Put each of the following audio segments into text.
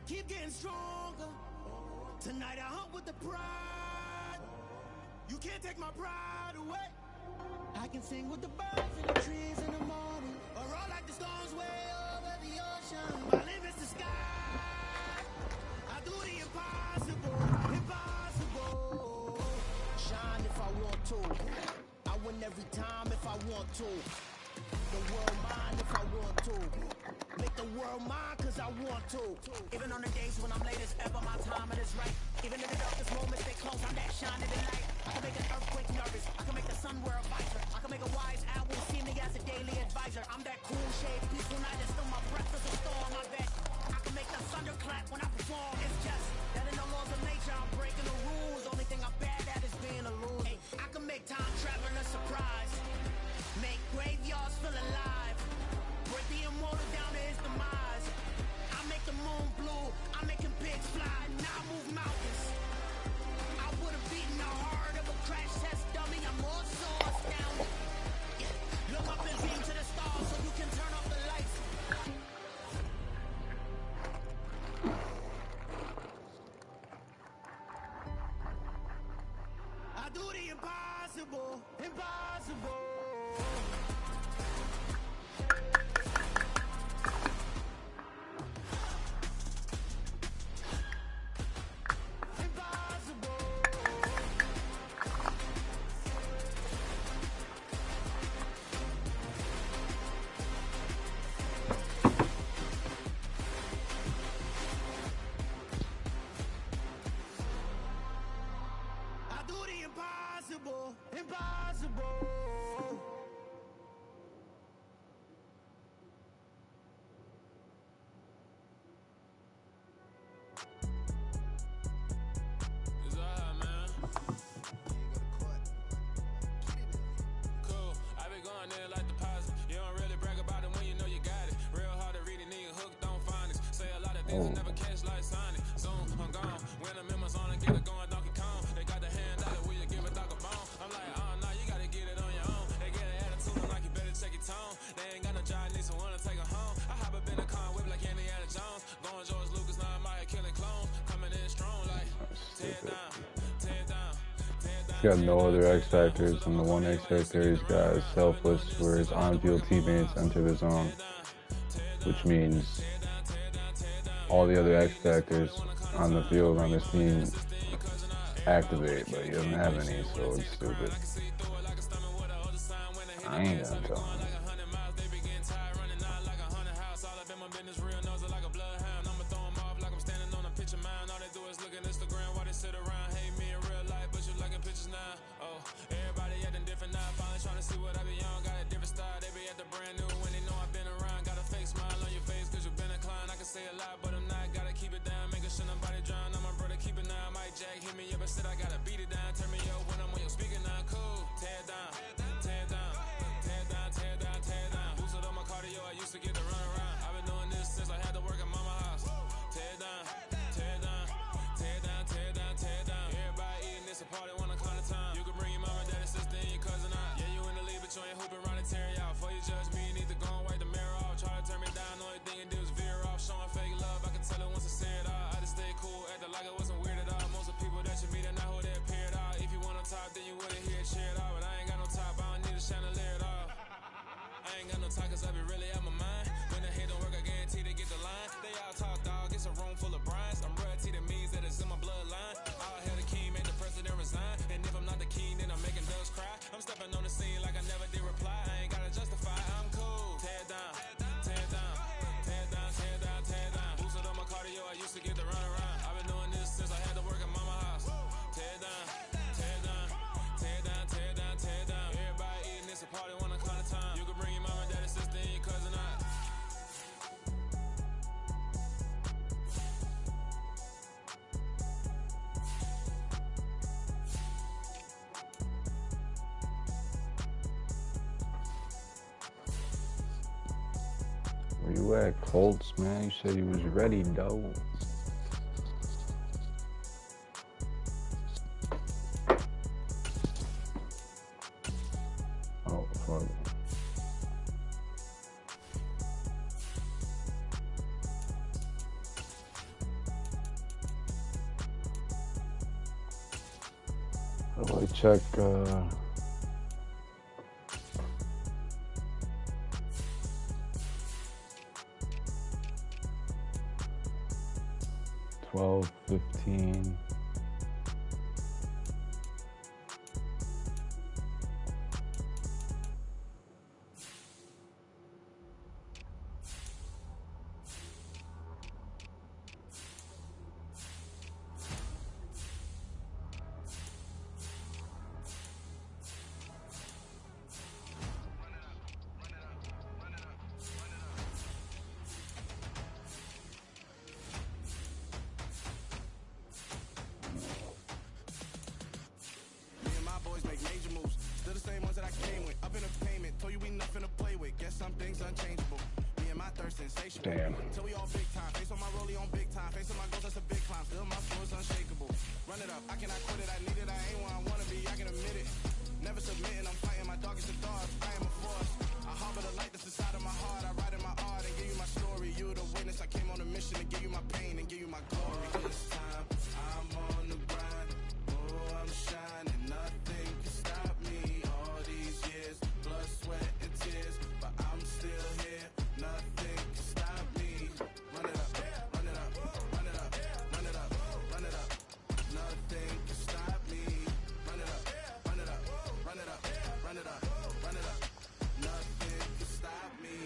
keep getting stronger. Tonight I hunt with the pride. You can't take my pride away. I can sing with the birds and the trees in the morning, or roll like the storms way over the ocean. My limits the sky. I do the impossible, impossible. Shine if I want to. I win every time if I want to. The world mine if I want to. Make the world mine cause I want to. Even on the days when I'm late as ever, my timing is right. Even in the darkest moments, they close, I'm that shining the light. I can make an earthquake nervous, I can make the sun wear a visor. I can make a wise owl see me as a daily advisor. I'm that cool shade, peaceful night, and still my breath is a storm, I bet. I can make the thunder clap when I perform. It's just that in the laws of nature, I'm breaking the rules. Only thing I'm bad at is being a loser. Hey, I can make time travel a surprise. Make graveyards feel alive. Break the immortal down to his demise. I make the moon blue. I'm making pigs fly. Now I move mountains. I would have beaten the heart of a crash test dummy. I'm more so astounded. Yeah. Look up and beam to the stars so you can turn off the lights. I do the impossible. Impossible. Impossible, impossible. It's alright, man. Cool. I be going there like deposit. You don't really brag about it when you know you got it. Real hard to read a nigga hooked on phonics. Say a lot of things I never catch like Sonic. Soon I'm gone. When I'm in my zone and get it going Donkey Kong. They got the hand out of will you give a dog a bone? I'm like, oh no, you gotta get it on your own. They get an attitude, I'm like you better check your tone. They ain't got no job, need someone to take her home. I hop up in a car whip like Indiana Jones. Going George Lucas, now I'm out here killing clones. Coming in strong like tear down, tear down, tear down. He's got no other X Factors, and the one X Factor he's got is selfless, where his on-field teammates enter the zone, which means all the other X Factors on the field on this team activate, but he doesn't have any, so it's stupid. I ain't gonna tell him. I gotta beat it down, turn me up when I'm on your speaker now, cool. Tear down, tear down, tear down, tear down, tear down. Boosted up my cardio, I used to get to run around. I've been doing this since I had to work at mama house. Tear down, tear down, tear down, tear down, tear down. Everybody eating this a party one o'clock of time. You can bring your mama, daddy, sister, and your cousin out. Yeah, you in the league, but you ain't hooping around and tearing out. Before you judge me, you need to go and wipe the mirror off. Try to turn me down, only thing you do is veer off. Showing fake love, I can tell it once I see it all. I just stay cool, acting like it wasn't weird at all. Most of the people that you meet are not who they appear at all. If you want on top, then you wouldn't hear it cheer at all. But I ain't got no top, I don't need a chandelier at all. I ain't got no talk, cause I be really out my mind. When the head don't work, I guarantee they get the line. They all talk, dog, it's a room full of brines. I'm royalty, that means that it's in my bloodline. All hail the king, make the president resign. And if I'm not the king, then I'm making doves cry. I'm stepping on the scene like I never did reply. I ain't gotta justify, I'm cool. Tear down, tear down, tear down, tear down, tear down. Boosted up my cardio, I used to get to run around. I've been doing this since I had to work at mama house. Tear down, tear down, tear down, tear down, tear down. Everybody eating this a party one o'clock of time. You can bring your mama, daddy, sister, and your cousin out. Where you at, Colts, man? You said you was ready, though. Oh, fuck. Let me check. 12, 15. Damn. So we all big time. Face on my rollie on big time. Face on my goals, that's a big climb. Still my flow is unshakable. Run it up, I cannot quit it. I need it, I ain't where I wanna be, I can admit it. Never submitting, I'm fighting my darkest of thoughts. I am a force. I harbor the light that's inside of my heart. I write in my art and give you my story. You the witness, I came on a mission to give you my pain and give you my glory. This time, I'm on the grind. Oh, I'm shining. Nothing can stop me. All these years, blood, sweat, and tears. But I'm still here. Nothing can stop me. Run it up, run it up, run it up, run it up, run it up. Nothing can stop me. Run it up, run it up, run it up, run it up, run it up. Nothing can stop me.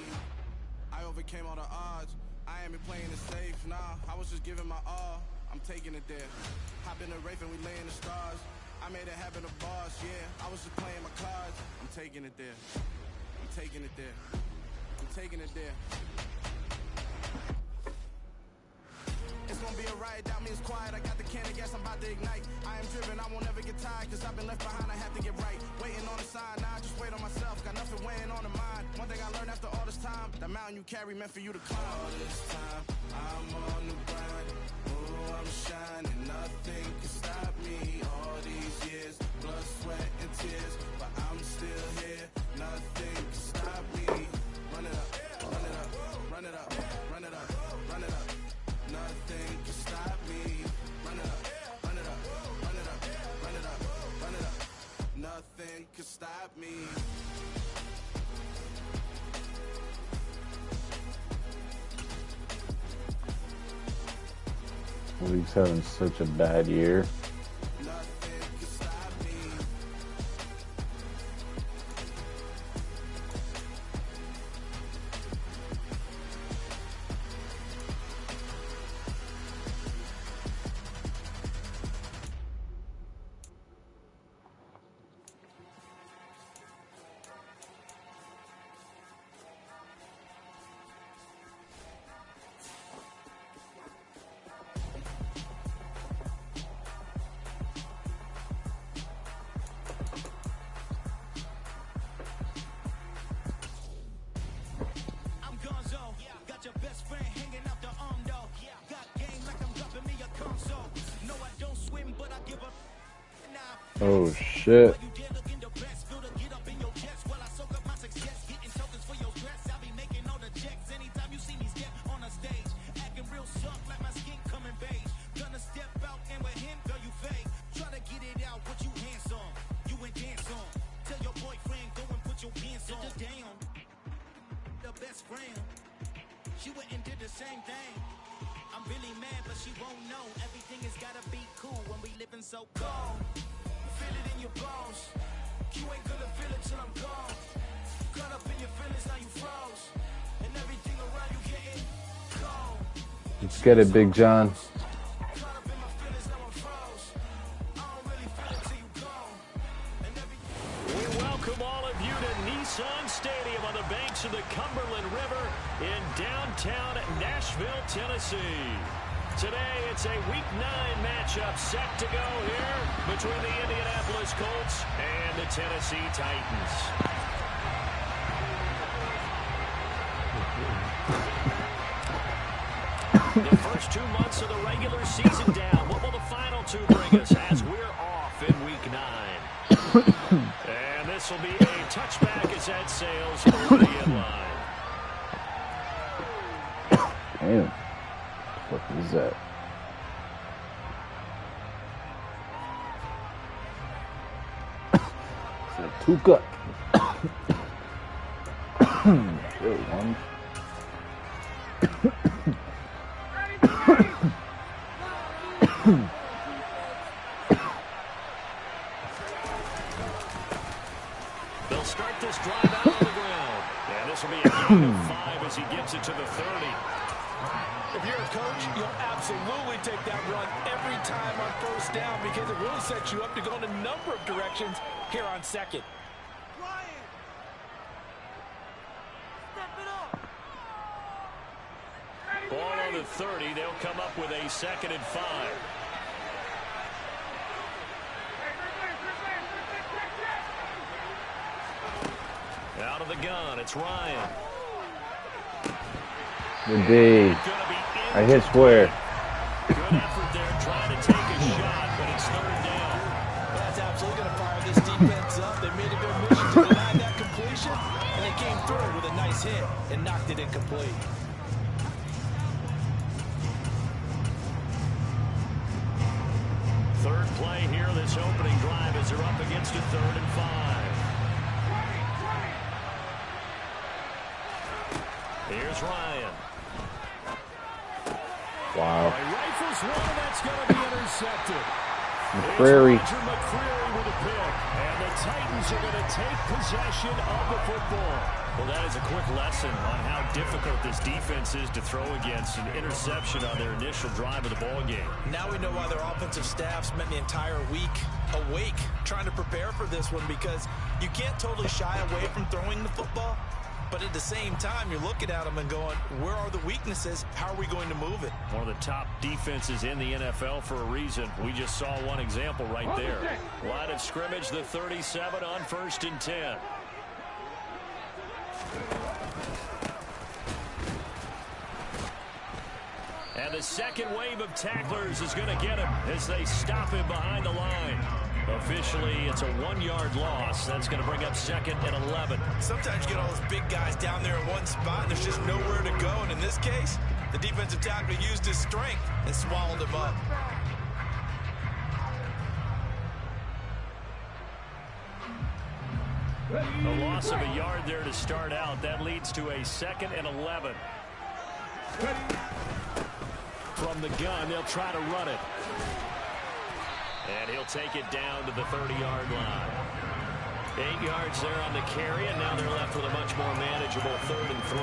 I overcame all the odds. I ain't been playing it safe, nah. I was just giving my all. I'm taking it there. Hop in the Wraith and we lay in the stars. I made it happen, the boss, yeah. I was just playing my cards. I'm taking it there. I'm taking it there. I'm taking it there. It's gonna be a riot, doubt me it's quiet. I got the can of gas, I'm about to ignite. I am driven, I won't ever get tired. Cause I've been left behind, I have to get right. Waiting on the sign, now I just wait on myself. Got nothing weighing on the mind. One thing I learned after all this time, the mountain you carry meant for you to climb. All this time, I'm on the grind. Oh, I'm shining, nothing can stop me. All these years, blood, sweat, and tears. But I'm still here, nothing can stop me. Run it up, run it up, run it up, run it up, run it up. Nothing can stop me. Run it up, run it up, run it up, run it up, run it up. Nothing can stop me. League's having such a bad year. Nothing can stop me. I'm Gonzo. Got your best friend hanging out the arm though. Got game like I'm dropping me a console. No, I don't swim, but I give up. Oh shit. You dare look in the best, feel to get up in your chest while I soak up my success. Getting tokens for your stress. I'll be making all the checks anytime you see me step on a stage. Acting real soft like my skin coming beige. Gonna step out and with him, girl, you fake. Try to get it out, what you handsome. You ain't dance on. Tell your boyfriend, go and put your pants on. Down. The best friend. She went and did the same thing. I'm really mad, but she won't know. Everything has gotta be cool when we living so cold. Feel it in your bones. You ain't gonna feel it till I'm gone. Caught up in your feelings, now you froze. And everything around you getting cold. Let's get it, Big John. Caught up in my feelings, now I'm froze. I don't really feel it till you gone. And everything. We welcome all of you to Nissan Stadium on the banks of the Cumberland River in downtown Nashville, Tennessee. Today, it's a Week 9 matchup set to go here between the Indianapolis Colts and the Tennessee Titans. The first 2 months of the regular season down. What will the final two bring us as we're off in Week 9? And this will be a touchback as that sails over the end line. Damn. What is that? Tuca. Good one. They'll start this drive out on the ground. And this will be a gain of 5 as he gets it to the 30. If you're a coach, you'll absolutely take that run every time on first down because it really sets you up to go in a number of directions here on second. Ball on the 30. They'll come up with a 2nd and 5. Out of the gun, it's Ryan. Good D. I hit square. Good effort there, trying to take a shot, but it's 3rd down. That's absolutely going to fire this defense up. They made it their mission to deny that completion, and they came through with a nice hit and knocked it incomplete. Third play here, this opening drive as they're up against a 3rd and 5. Here's Ryan. Wow. Rifles one, that's going to be intercepted. McCreary. McCreary with a pick. And the Titans are going to take possession of the football. Well, that is a quick lesson on how difficult this defense is to throw against an interception on their initial drive of the ball game. Now we know why their offensive staff spent the entire week awake trying to prepare for this one, because you can't totally shy away from throwing the football. But at the same time, you're looking at them and going, where are the weaknesses? How are we going to move it? One of the top defenses in the NFL for a reason. We just saw one example right there. Line of scrimmage, the 37 on 1st and 10. And the second wave of tacklers is going to get him as they stop him behind the line. Officially, it's a 1-yard loss. That's going to bring up 2nd and 11. Sometimes you get all those big guys down there in one spot, and there's just nowhere to go. And in this case, the defensive tackle used his strength and swallowed him up. A loss of a yard there to start out. That leads to a 2nd and 11. From the gun, they'll try to run it. And he'll take it down to the 30-yard line. 8 yards there on the carry, and now they're left with a much more manageable 3rd and 3.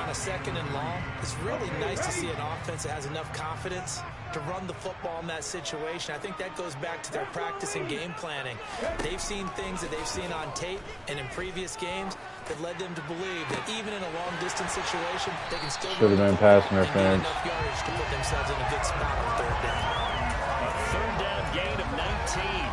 On a 2nd and long, it's really nice to see an offense that has enough confidence to run the football in that situation. I think that goes back to their practice and game planning. They've seen things that they've seen on tape and in previous games that led them to believe that even in a long-distance situation, they can still should have been passing interference. enough yardage to put themselves in a good spot on 3rd down. A 3rd down gain of 19.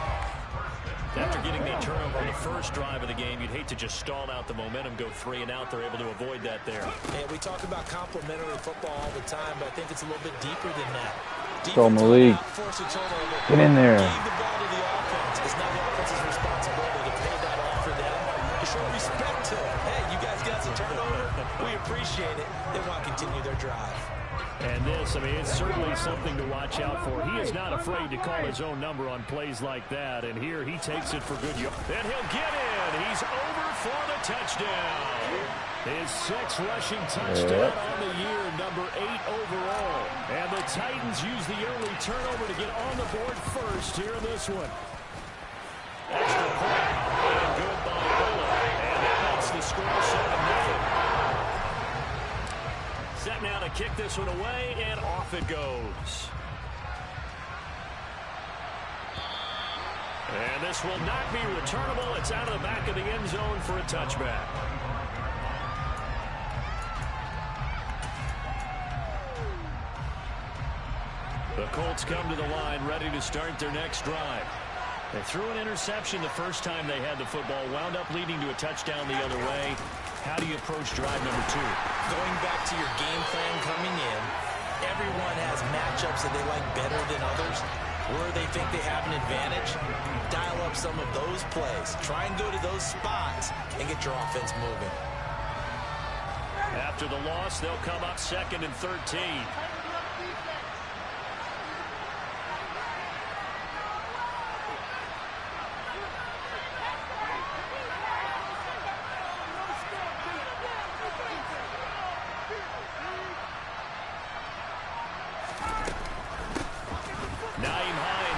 After getting the turnover on the first drive of the game, you'd hate to just stall out the momentum, go 3 and out. They're able to avoid that there. Yeah, we talk about complementary football all the time, but I think it's a little bit deeper than that. Go Malik. Get in there. Gave the ball to the offense. It's now the offense's responsibility to pay that off for them. To show respect to them. Hey, you guys got some turnover. We appreciate it. They want to continue their drive. And this, I mean, it's certainly something to watch out for. He is not afraid to call his own number on plays like that. And here he takes it for good yard. And he'll get in. He's over for the touchdown. His 6th rushing touchdown on the year, number 8 overall. And the Titans use the early turnover to get on the board first here in this one. Extra point. And good by Bullock. And that makes the score 7-0. Set now to kick this one away, and off it goes. And this will not be returnable. It's out of the back of the end zone for a touchback. The Colts come to the line, ready to start their next drive. They threw an interception the first time they had the football, wound up leading to a touchdown the other way. How do you approach drive number 2? Going back to your game plan coming in, everyone has matchups that they like better than others. Where they think they have an advantage, dial up some of those plays. Try and go to those spots and get your offense moving. After the loss, they'll come up 2nd and 13.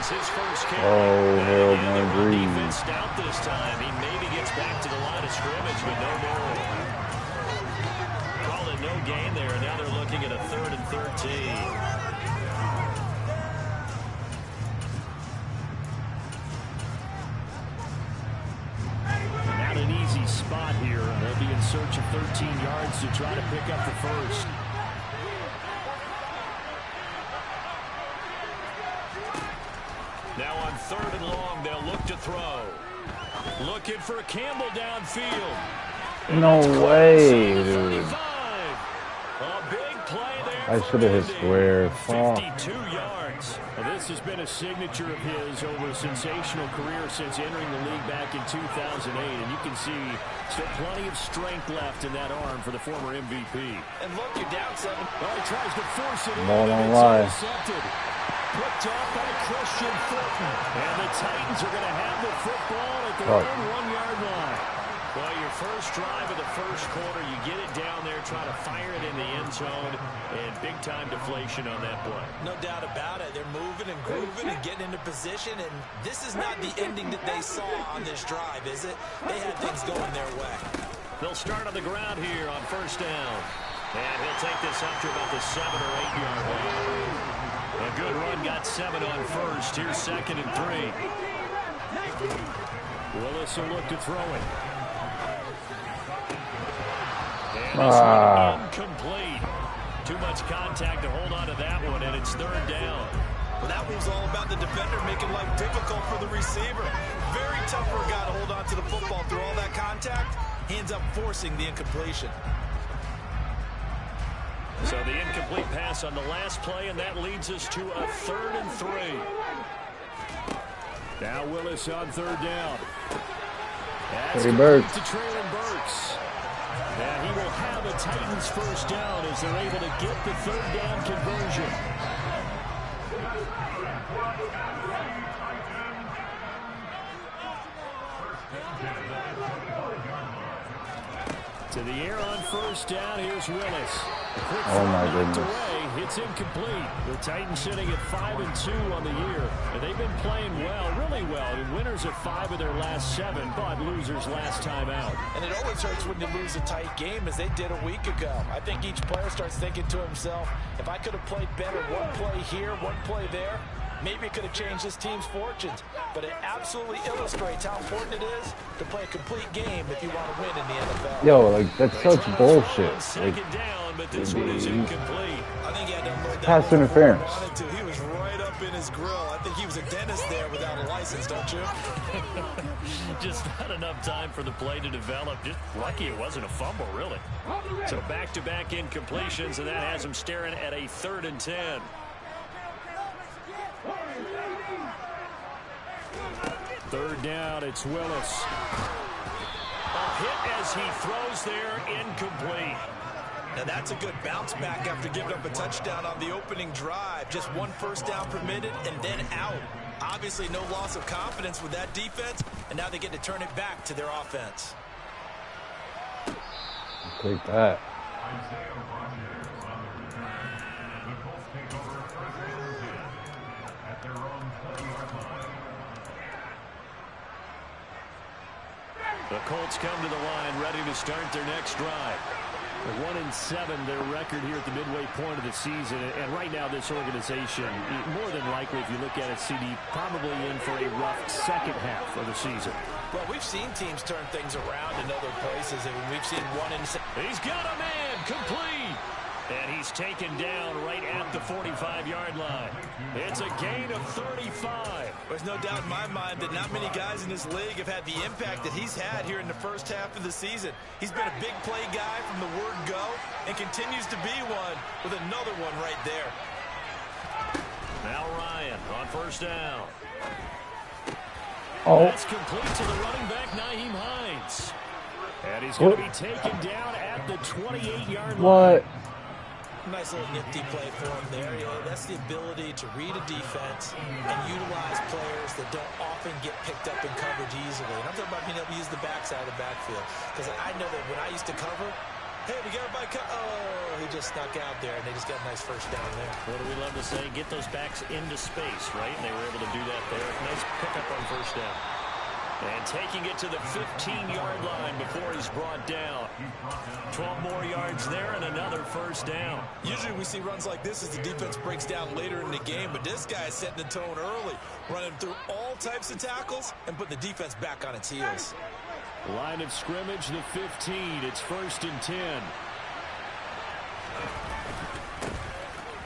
wins his first carry. Oh, hell And the no, run green. defense stout this time. He maybe gets back to the line of scrimmage, but no more. Call it no gain there. Now they're looking at a 3rd and 13. Not an easy spot here. They'll be in search of 13 yards to try to pick up the first. Now on 3rd and long, they'll look to throw. Looking for Campbell downfield. No way, dude. A big play there. I should have hit square. Fuck. 52 yards. Well, this has been a signature of his over a sensational career since entering the league back in 2008. And you can see still plenty of strength left in that arm for the former MVP. And look, you're down 7. Well, he tries to force it in. Ball And don't it's lie. intercepted. Picked off by Christian Fulton. And the Titans are going to have the football at their own 1-yard line. Well, your first drive of the first quarter, you get it down there, try to fire it in the end zone, and big-time deflation on that play. No doubt about it. They're moving and grooving and getting into position, and this is not the ending that they saw on this drive, is it? They had things going their way. They'll start on the ground here on 1st down. And he'll take this up to about the 7 or 8-yard line. A good run, got 7 on 1st. Here's 2nd and 3. Willis will look to throw it. And this one incomplete. Too much contact to hold on to that one, and it's 3rd down. Well, that was all about the defender making life difficult for the receiver. Very tough for a guy to hold on to the football through all that contact. He ends up forcing the incompletion. So the incomplete pass on the last play, and that leads us to a 3rd and 3. Now Willis on 3rd down. That's Burks. to Traylon Burks. And he will have a Titans first down as they're able to get the 3rd down conversion. To the air on 1st down. Here's Willis. Oh my goodness. Away. It's incomplete. The Titans sitting at 5-2 on the year. And they've been playing well, really well. And winners of 5 of their last 7, but losers last time out. And it always hurts when you lose a tight game, as they did a week ago. I think each player starts thinking to himself, if I could have played better one play here, one play there, maybe it could have changed this team's fortunes. But it absolutely illustrates how important it is to play a complete game if you want to win in the NFL. Yo, like, that's such bullshit. Like, down, but this one is incomplete. I think he had to unload that pass interference. He was right up in his grill. I think he was a dentist there without a license, don't you? Just not enough time for the play to develop. Just lucky it wasn't a fumble, really. So back-to-back incompletions, and that has him staring at a 3rd and 10. Third down, it's Willis. A hit as he throws there, incomplete. Now that's a good bounce back after giving up a touchdown on the opening drive. Just 1 first down permitted and then out. Obviously no loss of confidence with that defense, and now they get to turn it back to their offense. take that. The Colts come to the line, ready to start their next drive. They're 1-7, their record here at the midway point of the season. And right now, this organization, more than likely, if you look at it, CD, probably in for a rough second half of the season. Well, we've seen teams turn things around in other places, and we've seen 1-7. He's got a man, complete. And he's taken down right at the 45-yard line. It's a gain of 35. There's no doubt in my mind that not many guys in this league have had the impact that he's had here in the first half of the season. He's been a big play guy from the word go and continues to be one with another one right there. Now Ryan on first down. Oh. That's complete to the running back, Nyheim Hines. And he's going to be taken down at the 28-yard line. What? Nice little nifty play for him there. You know, that's the ability to read a defense and utilize players that don't often get picked up in coverage easily. And I'm talking about being able to use the backside of the backfield. Because I know that when I used to cover, Hey, we got everybody. Oh, he just snuck out there, and they just got a nice first down there. What do we love to say? Get those backs into space, right? And they were able to do that there. Nice pickup on first down. And taking it to the 15-yard line before he's brought down. 12 more yards there and another first down. Usually we see runs like this as the defense breaks down later in the game, but this guy is setting the tone early, running through all types of tackles and putting the defense back on its heels. Line of scrimmage, the 15. It's 1st and 10.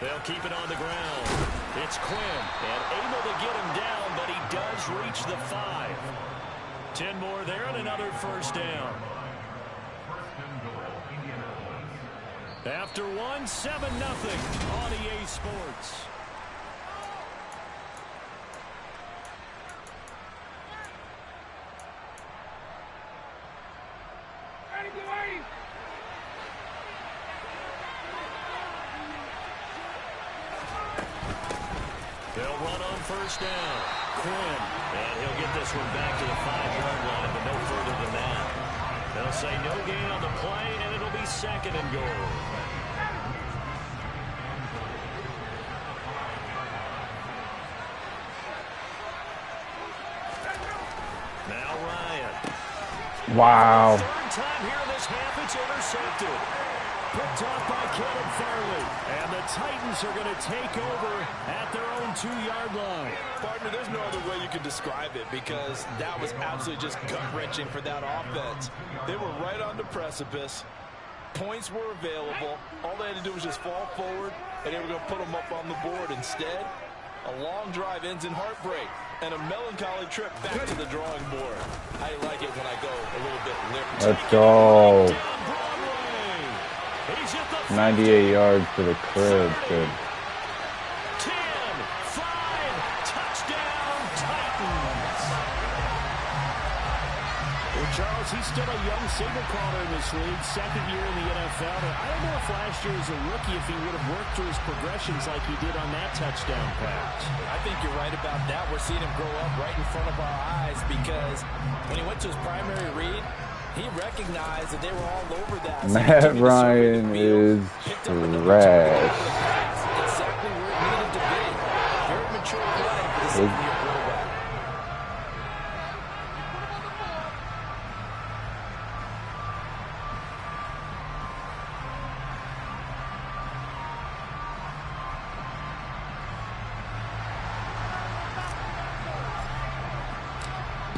They'll keep it on the ground. It's Quinn, and able to get him down, but he does reach the 5. 10 more there and another first down. After one, 7-0 on EA Sports. They'll run on first down. Quinn, and he'll get this one back to the 5-yard line, but no further than that. They'll say no gain on the play, and it'll be 2nd and goal. Now Ryan. Wow. Third time here in this half, it's intercepted. Picked off by Caleb Farley. And the Titans are going to take over at their own 2-yard line. Partner, there's no other way you could describe it because that was absolutely just gut-wrenching for that offense. They were right on the precipice. Points were available. All they had to do was just fall forward, and they were going to put them up on the board. Instead, a long drive ends in heartbreak and a melancholy trip back to the drawing board. I like it when I go a little bit limp. Let's go. 98 yards to the crib. Good. 10-5, touchdown Titans. Well, Charles, he's still a young signal caller in this league, 2nd year in the NFL. And I don't know if last year as a rookie if he would have worked through his progressions like he did on that touchdown pass. I think you're right about that. We're seeing him grow up right in front of our eyes because when he went to his primary read, he recognized that they were all over that. Matt Ryan is trash. Exactly where it needed to be. Very mature play for the second-year quarterback.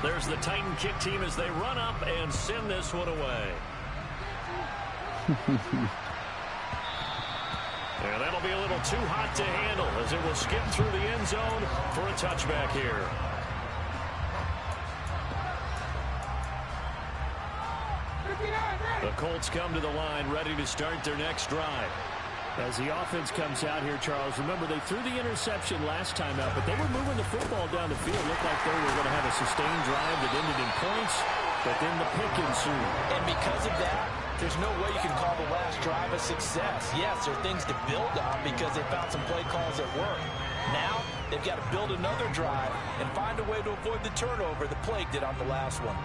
There's the Titan kick team as they run up and send this one away. And that'll be a little too hot to handle as it will skip through the end zone for a touchback here. The Colts come to the line ready to start their next drive. As the offense comes out here, Charles, remember they threw the interception last time out, but they were moving the football down the field. Looked like they were going to have a sustained drive that ended in points, but then the pick ensued. And because of that, there's no way you can call the last drive a success. Yes, there are things to build on because they found some play calls that work. Now, they've got to build another drive and find a way to avoid the turnover the plague did on the last one.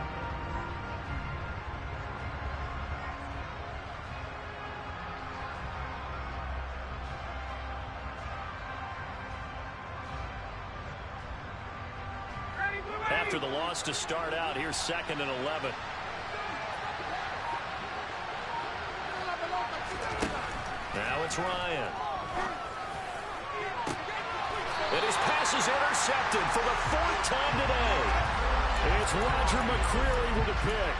After the loss to start out, here's 2nd and 11. Now it's Ryan. And his pass is intercepted for the 4th time today. It's Roger McCreary with a pick.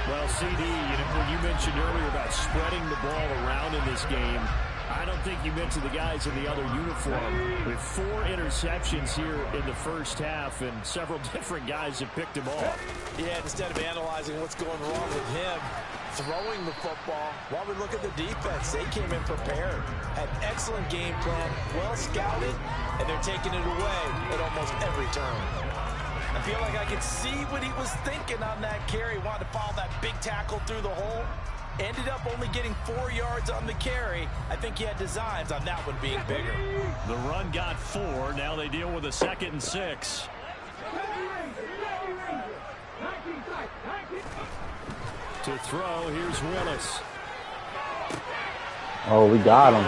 Well, CD, when you mentioned earlier about spreading the ball around in this game, I don't think you mentioned the guys in the other uniform. With 4 interceptions here in the first half, and several different guys have picked him off. Yeah, instead of analyzing what's going wrong with him, throwing the football, while we look at the defense, they came in prepared. Had excellent game plan, well scouted, and they're taking it away at almost every turn. I feel like I could see what he was thinking on that carry. Wanted to follow that big tackle through the hole. Ended up only getting 4 yards on the carry. I think he had designs on that one being bigger. The run got 4. Now they deal with a 2nd and 6. To throw, here's Willis. Oh, we got him.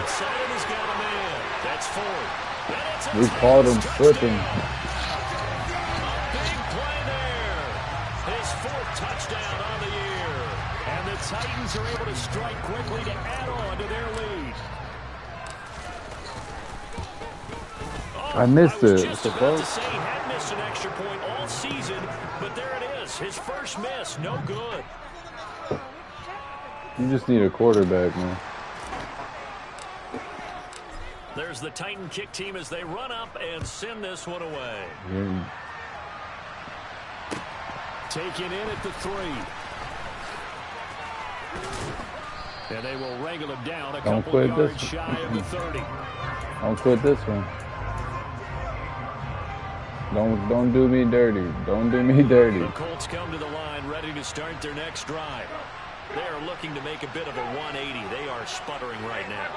That's fourth. We called him slipping. A big play there. His fourth touchdown on the year. And the Titans are able to strike quickly to add on to their lead. I missed it. Just about to say he had missed an extra point all season, but there it is. His first miss, no good. You just need a quarterback, man. There's the Titan kick team as they run up and send this one away. Yeah. Taken in at the 3. And they will wrangle him down a couple yards shy of the 30. Don't quit this one. Don't do me dirty. Don't do me dirty. The Colts come to the line ready to start their next drive. They are looking to make a bit of a 180. They are sputtering right now.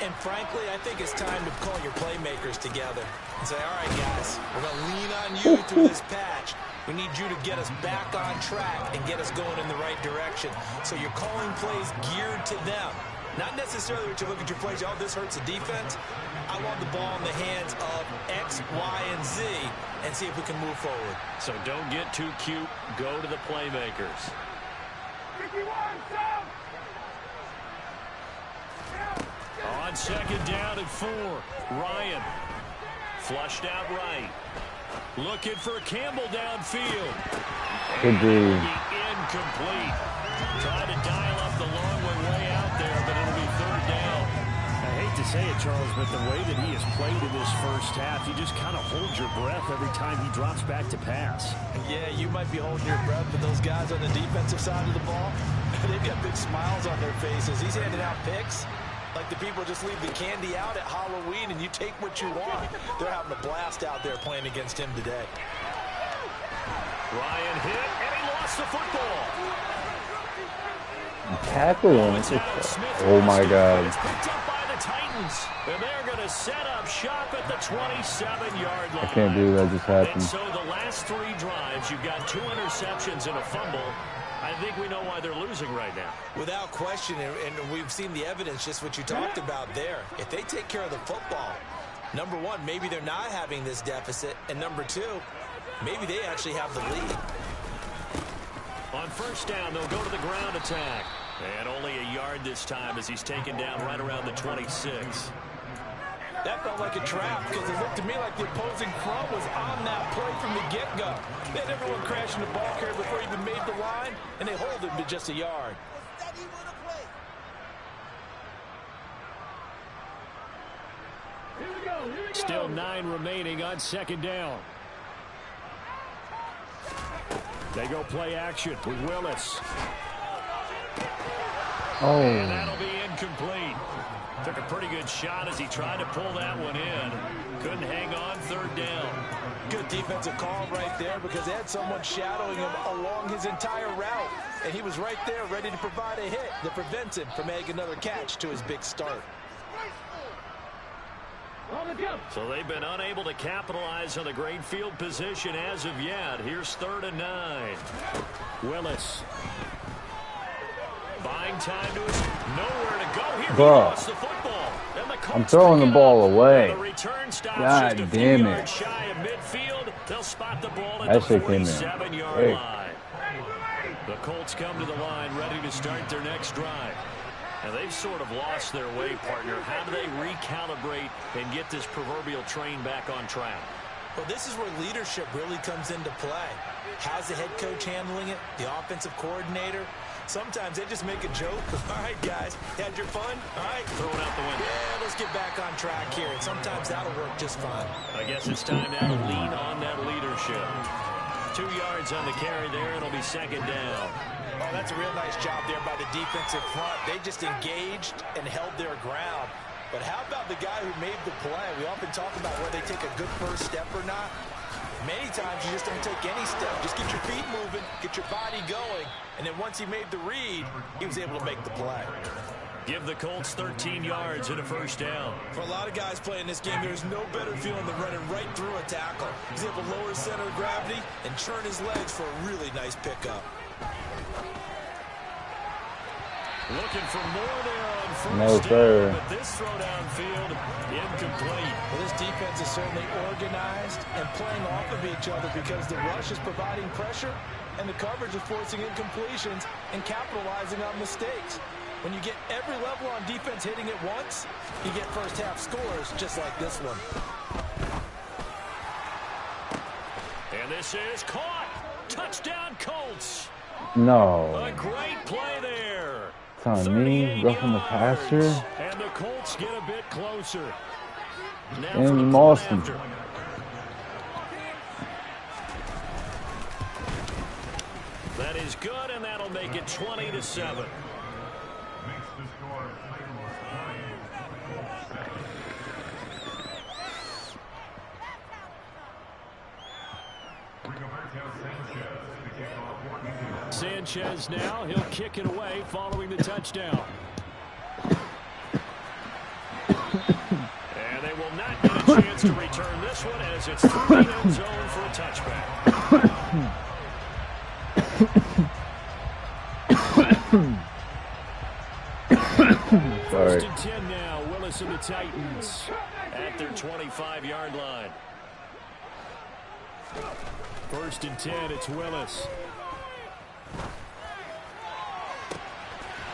And frankly, I think it's time to call your playmakers together and say, all right, guys, we're going to lean on you through this patch. We need you to get us back on track and get us going in the right direction. So you're calling plays geared to them. Not necessarily what you look at your plays, oh, this hurts the defense. I want the ball in the hands of X, Y, and Z and see if we can move forward. So don't get too cute. Go to the playmakers. On second down and 4, Ryan flushed out right. Looking for Campbell downfield. Good dude. Incomplete. Trying to dial up the long way out there, but it'll be third down. I hate to say it, Charles, but the way that he has played in this first half, you just kind of hold your breath every time he drops back to pass. Yeah, you might be holding your breath, but those guys on the defensive side of the ball, they've got big smiles on their faces. He's handing out picks. Like the people just leave the candy out at Halloween and you take what you want. They're having a blast out there playing against him today. Ryan hit, and he lost the football. Tackle him. Oh, my God. It's picked up by the Titans, and they're going to set up shop at the 27-yard line. I can't believe that just happened. And so the last 3 drives, you've got 2 interceptions and a fumble. I think we know why they're losing right now. Without question, and we've seen the evidence, just what you talked about there. If they take care of the football, number one, maybe they're not having this deficit, and number 2, maybe they actually have the lead. On first down, they'll go to the ground attack. And only a yard this time as he's taken down right around the 26. That felt like a trap because it looked to me like the opposing front was on that play from the get-go. They had everyone crashing the ball carrier before he even made the line, and they hold him to just a yard. Still 9 remaining on second down. They go play action with Willis. Oh. And that'll be incomplete. Took a pretty good shot as he tried to pull that one in. Couldn't hang on third down. Good defensive call right there because they had someone shadowing him along his entire route. And he was right there ready to provide a hit that prevents him from making another catch to his big start. So they've been unable to capitalize on the great field position as of yet. Here's 3rd and 9. Willis. Buying time to his nowhere to go. Here he lost the football. I'm throwing the ball away. The return stops God just a damn few it. yards shy of midfield. They'll spot the ball at That the shit came in. 47-yard line. The Colts come to the line ready to start their next drive. And they've sort of lost their way, partner. How do they recalibrate and get this proverbial train back on track? Well, this is where leadership really comes into play. How's the head coach handling it? The offensive coordinator? Sometimes they just make a joke. All right, guys, had your fun? All right, throw it out the window. Yeah, let's get back on track here. And sometimes that'll work just fine. I guess it's time now to lean on that leadership. 2 yards on the carry there. It'll be second down. Oh, that's a real nice job there by the defensive front. They just engaged and held their ground. But how about the guy who made the play? We often talk about whether they take a good first step or not. Many times you just don't take any step. Just get your feet moving, get your body going, and then once he made the read, he was able to make the play. Give the Colts 13 yards and a first down. For a lot of guys playing this game, there's no better feeling than running right through a tackle. He's able to lower his center of gravity and churn his legs for a really nice pickup. Looking for more there on first No, sir. down, but this throw downfield incomplete. Well, this defense is certainly organized and playing off of each other because the rush is providing pressure and the coverage is forcing incompletions and capitalizing on mistakes. When you get every level on defense hitting it once, you get first half scores just like this one. And this is caught. Touchdown, Colts. No. A great play there. It's on me. Roughing the passer. And the Colts get a bit closer. Now And for the lost point him. after. That is good, and that'll make it 20-7. Sanchez now, he'll kick it away following the touchdown. And they will not get a chance to return this one as it's through the end zone for a touchback. Sorry. First and 10 now, Willis and the Titans at their 25-yard line. First and 10, it's Willis.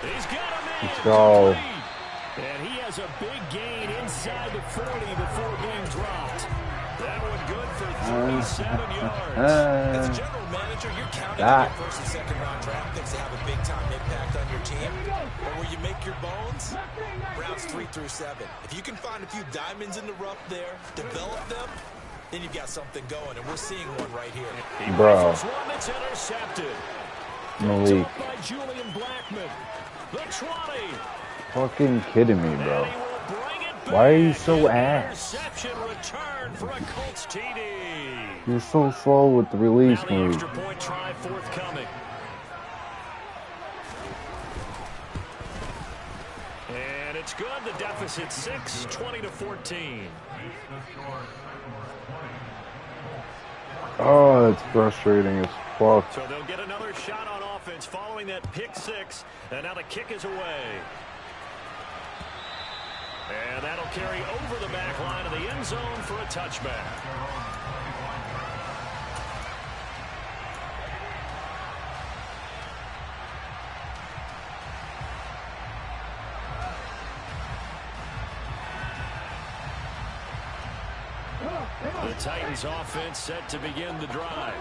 He's got a man. Let's go. And he has a big gain inside the 40 before being dropped. That one good for 37 yards. As a general manager, you're counting on your first and second round draft picks to have a big-time impact on your team. But where you make your bones, rounds 3 through 7. If you can find a few diamonds in the rough there, develop them, then you've got something going, and we're seeing one right here. Bro. One that's intercepted. Malik. By Julian Blackman. The 20. Fucking kidding me, bro. And he will bring it back. Why are you so ass? Interception return for a Colts TD. You're so slow with the release Now the move. extra point try forthcoming. And it's good. The deficit 6, 20-14. Oh, it's frustrating as fuck. So they'll get another shot on offense following that pick 6. And now the kick is away. And that'll carry over the back line of the end zone for a touchback. The Titans offense set to begin the drive.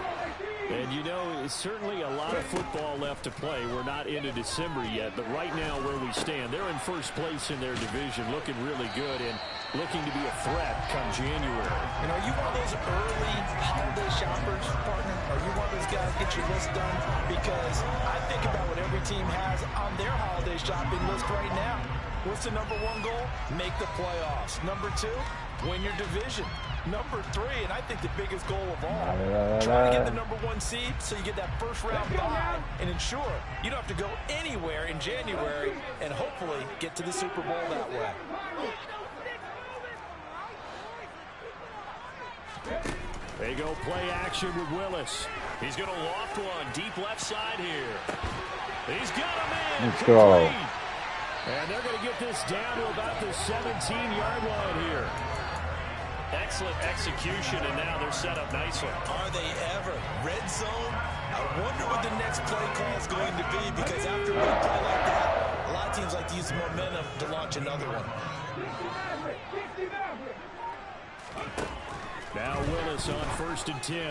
And you know, it's certainly a lot of football left to play. We're not into December yet, but right now where we stand, they're in first place in their division, looking really good and looking to be a threat come January. And are you one of those early holiday shoppers, partner? Are you one of those guys get your list done? Because I think about what every team has on their holiday shopping list right now. What's the number 1 goal? Make the playoffs. Number 2, win your division. Number 3, and I think the biggest goal of all, try to get the number 1 seed so you get that first round bye and ensure you don't have to go anywhere in January and hopefully get to the Super Bowl that way. They go play action with Willis. He's going to loft one deep left side here. He's got a man. Let's go. And they're going to get this down to about the 17-yard line here. Excellent execution, and now they're set up nicely. Are they ever? Red zone? I wonder what the next play call is going to be, because after a big play like that, a lot of teams like to use the momentum to launch another one. Now Willis on first and 10.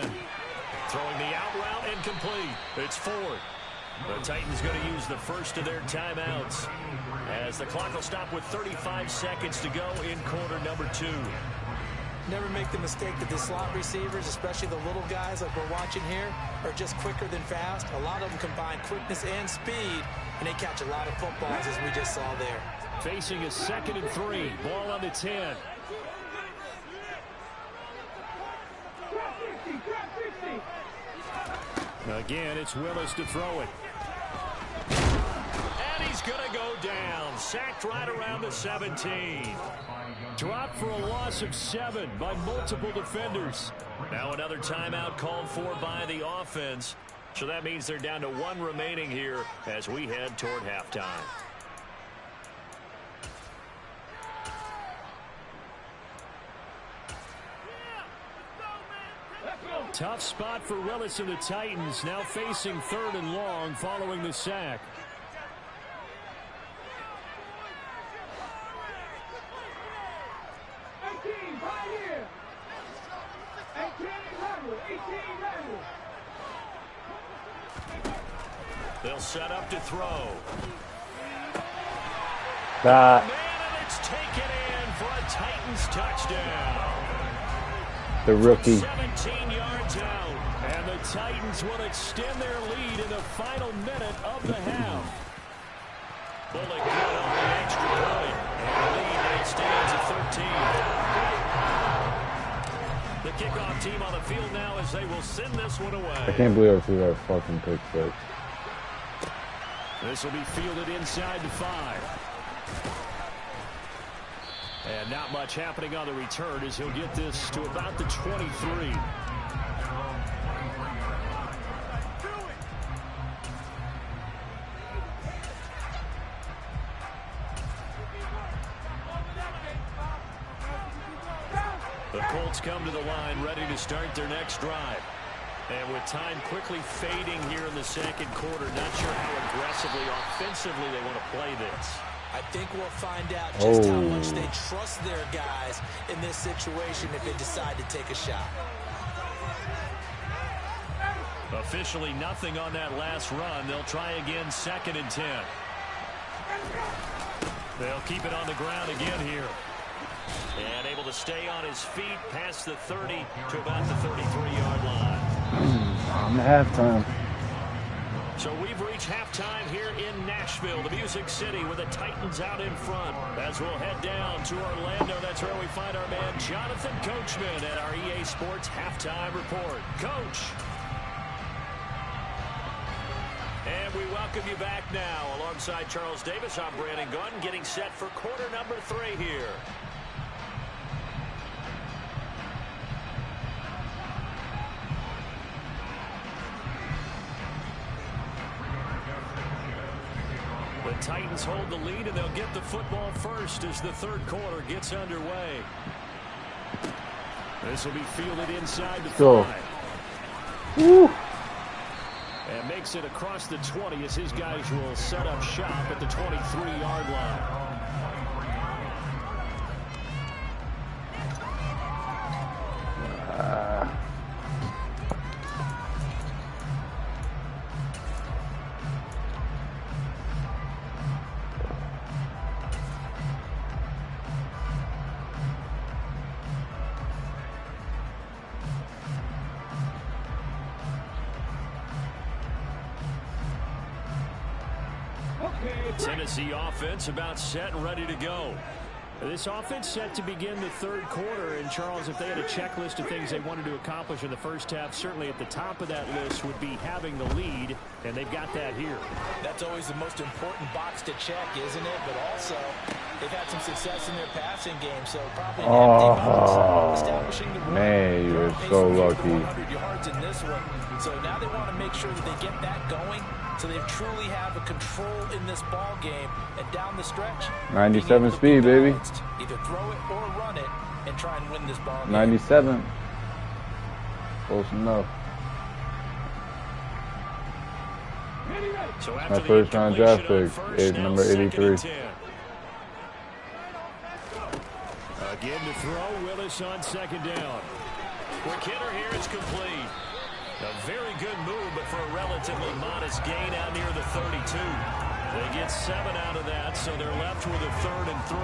Throwing the out route incomplete. It's Ford. The Titans going to use the first of their timeouts as the clock will stop with 35 seconds to go in quarter number 2. Never make the mistake that the slot receivers, especially the little guys like we're watching here, are just quicker than fast. A lot of them combine quickness and speed, and they catch a lot of footballs, as we just saw there. Facing a 2nd and 3. Ball on the 10. Again, it's Willis to throw it. And he's going to go down. Sacked right around the 17. Dropped for a loss of 7 by multiple defenders. Now another timeout called for by the offense. So that means they're down to 1 remaining here as we head toward halftime. tough spot for Willis and the Titans, now facing 3rd and long following the sack. They'll set up to throw. That. And it's taken in for a Titans touchdown. The rookie. 17 yards out. And the Titans will extend their lead in the final minute of the half. Bullock good on the extra point. And the lead now stands at 13. The kickoff team on the field now as they will send this one away. I can't believe I threw that fucking pick six. This will be fielded inside the 5. And not much happening on the return as he'll get this to about the 23. The Colts come to the line ready to start their next drive. And with time quickly fading here in the second quarter, not sure how aggressively, offensively they want to play this. I think we'll find out just how much they trust their guys in this situation if they decide to take a shot. Officially nothing on that last run. They'll try again, 2nd and 10. They'll keep it on the ground again here. And able to stay on his feet past the 30 to about the 33-yard line. I'm at halftime. So we've reached halftime here in Nashville, the Music City, with the Titans out in front. As we'll head down to Orlando, that's where we find our man Jonathan Coachman at our EA Sports Halftime Report. Coach. And we welcome you back now. Alongside Charles Davis, I'm Brandon Gunn, getting set for quarter number 3 here. The Titans hold the lead, and they'll get the football first as the third quarter gets underway. This will be fielded inside the 5. Woo. And makes it across the 20 as his guys will set up shop at the 23-yard line. Tennessee offense about set and ready to go. This offense set to begin the third quarter. And, Charles, if they had a checklist of things they wanted to accomplish in the first half, certainly at the top of that list would be having the lead, and they've got that here. That's always the most important box to check, isn't it? But also, they've had some success in their passing game, so probably establishing the run. Man, you're so lucky. 100 yards in this one. So now they want to make sure that they get that going, so they truly have a control in this ball game and down the stretch. 97 speed, baby. Either throw it or run it and try and win this ball game. 97. Close enough. So my first round draft pick, number 83. Again to throw, Willis on 2nd down. Quick hitter here is complete. A very good move, but for a relatively modest gain out near the 32. They get 7 out of that, so they're left with a 3rd and 3.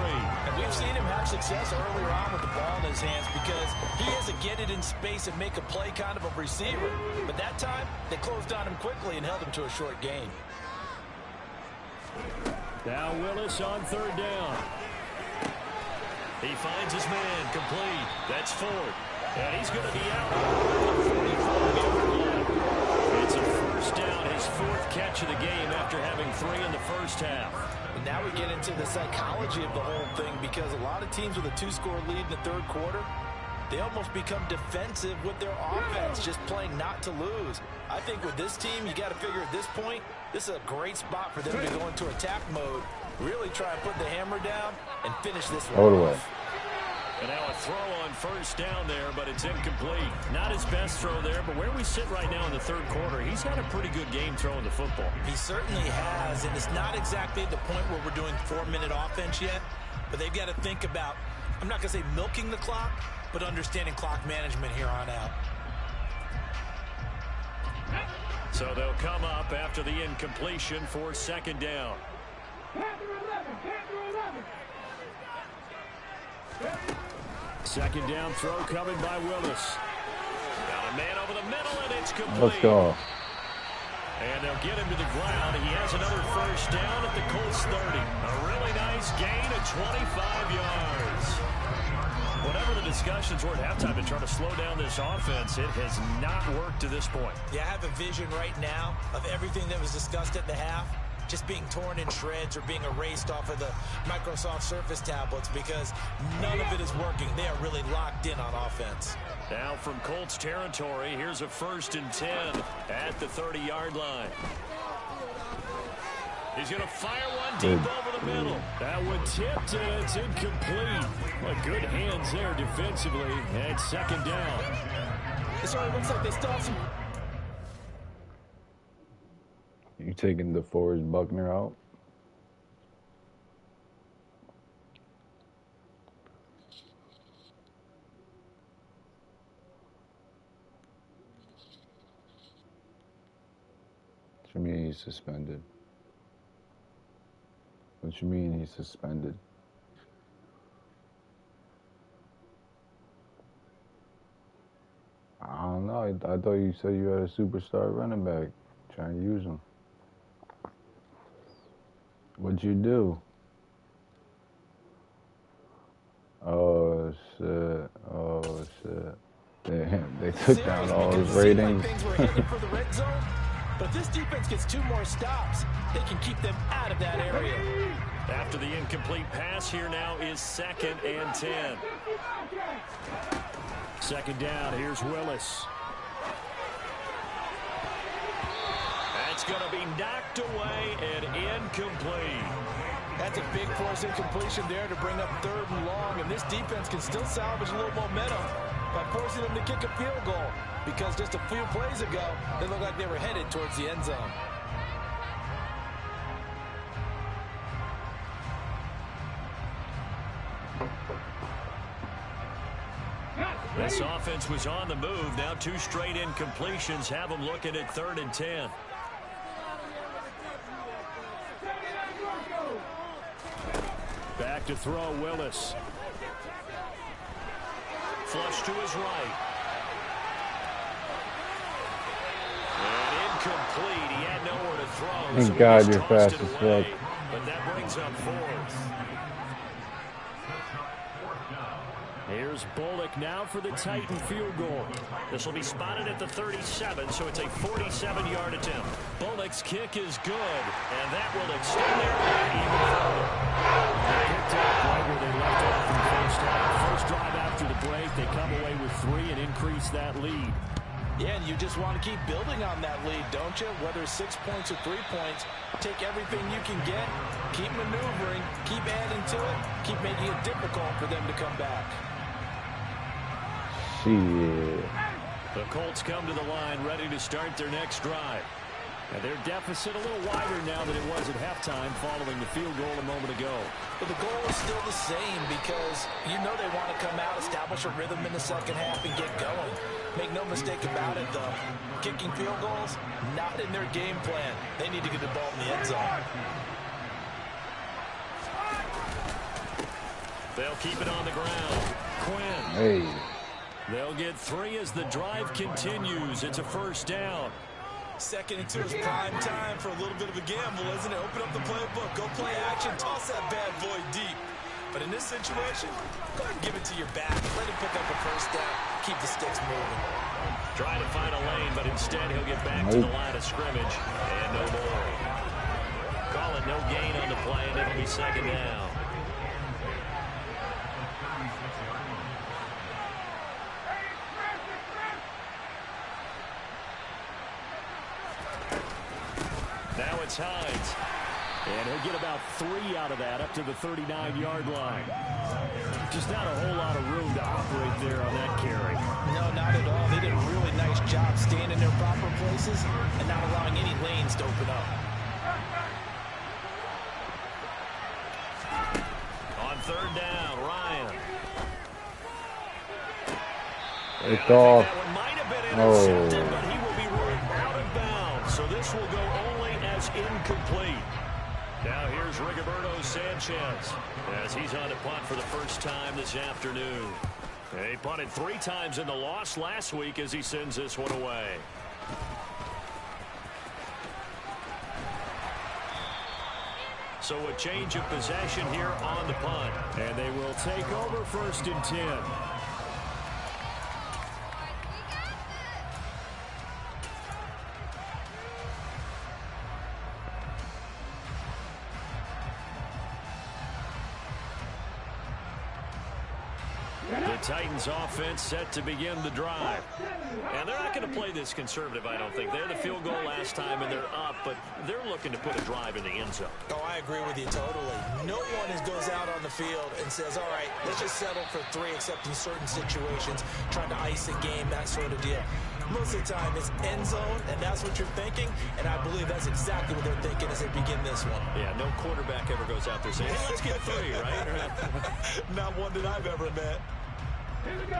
And we've seen him have success earlier on with the ball in his hands because he has to get it in space and make a play kind of a receiver. But that time, they closed on him quickly and held him to a short gain. Now Willis on 3rd down. He finds his man, complete. That's Ford. And he's going to be out. It's a first down, his 4th catch of the game after having 3 in the first half. And now we get into the psychology of the whole thing because a lot of teams with a 2-score lead in the third quarter, they almost become defensive with their offense, just playing not to lose. I think with this team, you got to figure at this point, this is a great spot for them to go into attack mode, really try and put the hammer down and finish this one off. And now a throw on first down there, but it's incomplete. Not his best throw there, but where we sit right now in the third quarter, he's had a pretty good game throwing the football. He certainly has, and it's not exactly at the point where we're doing 4-minute offense yet, but they've got to think about, I'm not going to say milking the clock, but understanding clock management here on out. So they'll come up after the incompletion for second down. Second down throw coming by Willis. Got a man over the middle, and it's complete. Let's go. And they'll get him to the ground. He has another first down at the Colts 30. A really nice gain of 25 yards. Whatever the discussions were at halftime to try to slow down this offense, it has not worked to this point. Yeah, I have a vision right now of everything that was discussed at the half just being torn in shreds or being erased off of the Microsoft Surface tablets because none of it is working. They are really locked in on offense. Now from Colts territory, here's a 1st and 10 at the 30-yard line. He's going to fire one deep over the middle. That one tipped, and it's incomplete. Well, good hands there defensively, and second down. This already looks like they still have some... You taking DeForest Buckner out? What you mean he's suspended? What you mean he's suspended? I don't know. I thought you said you had a superstar running back. Trying to use him. What'd you do? Oh shit. Oh shit. Damn, they took down all his ratings. But if this defense gets 2 more stops, they can keep them out of that area. After the incomplete pass, here now is 2nd and 10. Second down, here's Willis. That's going to be knocked away and incomplete. That's a big force incompletion there to bring up 3rd and long, and this defense can still salvage a little momentum by forcing them to kick a field goal, because just a few plays ago, they looked like they were headed towards the end zone. This offense was on the move. Now 2 straight incompletions have them looking at 3rd and 10. Back to throw, Willis. Flush to his right. And incomplete. He had nowhere to throw. Thank God you're fast as fuck. But that brings up 4th. Here's Bullock now for the Titan field goal. This will be spotted at the 37, so it's a 47-yard attempt. Bullock's kick is good, and that will extend their lead even further. They picked up right where they left off in the first half. First drive after the break, they come away with 3 and increase that lead. Yeah, and you just want to keep building on that lead, don't you? Whether it's 6 points or 3 points, take everything you can get, keep maneuvering, keep adding to it, keep making it difficult for them to come back. Shit. The Colts come to the line ready to start their next drive. And their deficit a little wider now than it was at halftime following the field goal a moment ago. But the goal is still the same because you know they want to come out, establish a rhythm in the second half, and get going. Make no mistake about it, though. Kicking field goals, not in their game plan. They need to get the ball in the end zone. They'll keep it on the ground. Quinn. Hey. They'll get 3 as the drive continues. It's a first down. 2nd and 2 is prime time for a little bit of a gamble, isn't it? Open up the playbook, go play action, toss that bad boy deep. But in this situation, go ahead and give it to your back. Let him pick up a first down. Keep the sticks moving. Trying to find a lane, but instead he'll get back to the line of scrimmage. And no more. Call it no gain on the play, and it'll be second down. Now it's Hines. And he'll get about 3 out of that up to the 39-yard line. Just not a whole lot of room to operate there on that carry. No, not at all. They did a really nice job staying in their proper places and not allowing any lanes to open up. On 3rd down, Ryan. It's off. That one might have been intercepted, but he will be ruled out of bounds. So this will go only as incomplete. Now here's Rigoberto Sanchez as he's on to punt for the first time this afternoon. He punted 3 times in the loss last week as he sends this one away. So a change of possession here on the punt. And they will take over 1st and 10. Titans offense set to begin the drive. And they're not going to play this conservative, I don't think. They had the field goal last time, and they're up, but they're looking to put a drive in the end zone. Oh, I agree with you totally. No one goes out on the field and says, all right, let's just settle for 3, except in certain situations, trying to ice a game, that sort of deal. Most of the time, it's end zone, and that's what you're thinking, and I believe that's exactly what they're thinking as they begin this one. Yeah, no quarterback ever goes out there saying, hey, let's get 3, right? Not one that I've ever met.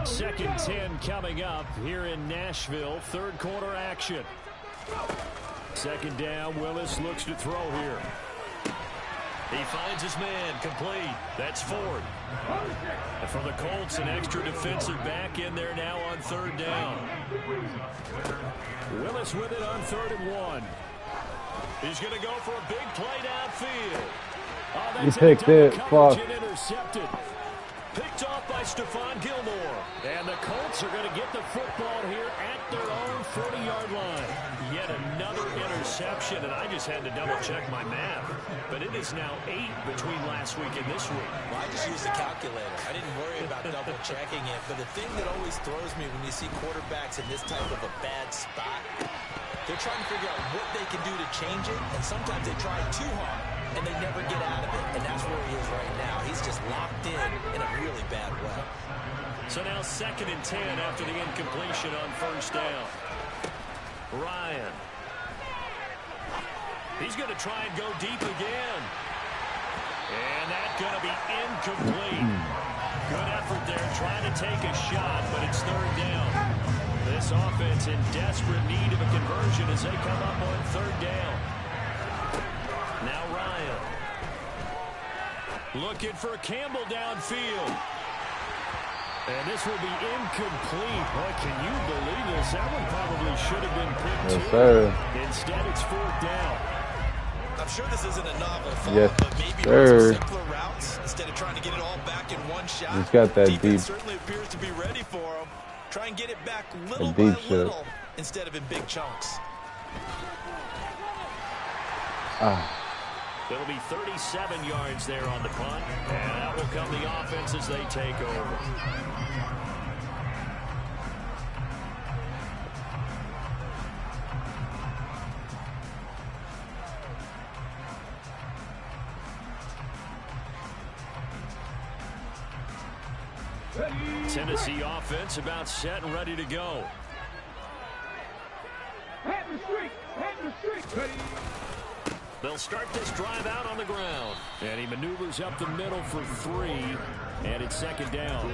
2nd 10 coming up here in Nashville. 3rd quarter action. 2nd down. Willis looks to throw here. He finds his man complete. That's Ford. And for the Colts, an extra defensive back in there now on 3rd down. Willis with it on 3rd and 1. He's going to go for a big play downfield. Oh, you picked it. Fuck. Intercepted. Picked off by Stephon Gilmore. And the Colts are going to get the football here at their own 40-yard line. Yet another interception, and I just had to double-check my math. But it is now 8 between last week and this week. Well, I just used the calculator. I didn't worry about double-checking it. But the thing that always throws me when you see quarterbacks in this type of a bad spot, they're trying to figure out what they can do to change it, and sometimes they try too hard. And they never get out of it, and that's where he is right now. He's just locked in a really bad way. So now 2nd and 10 after the incompletion on 1st down. Ryan. He's going to try and go deep again. And that's going to be incomplete. Good effort there trying to take a shot, but it's 3rd down. This offense in desperate need of a conversion as they come up on 3rd down. Now Ryan. Looking for Campbell downfield. And this will be incomplete. Boy, can you believe this? That one probably should have been picked yes, sir. Instead, it's 4th down. I'm sure this isn't a novel thought, yes, but maybe sir. some simpler routes instead of trying to get it all back in one shot. He's got that deep. Certainly appears to be ready for him. Try and get it back little by little instead of in big chunks. It'll be 37 yards there on the punt, and out will come the offense as they take over. Tennessee offense about set and ready to go. They'll start this drive out on the ground. And he maneuvers up the middle for 3. And it's 2nd down.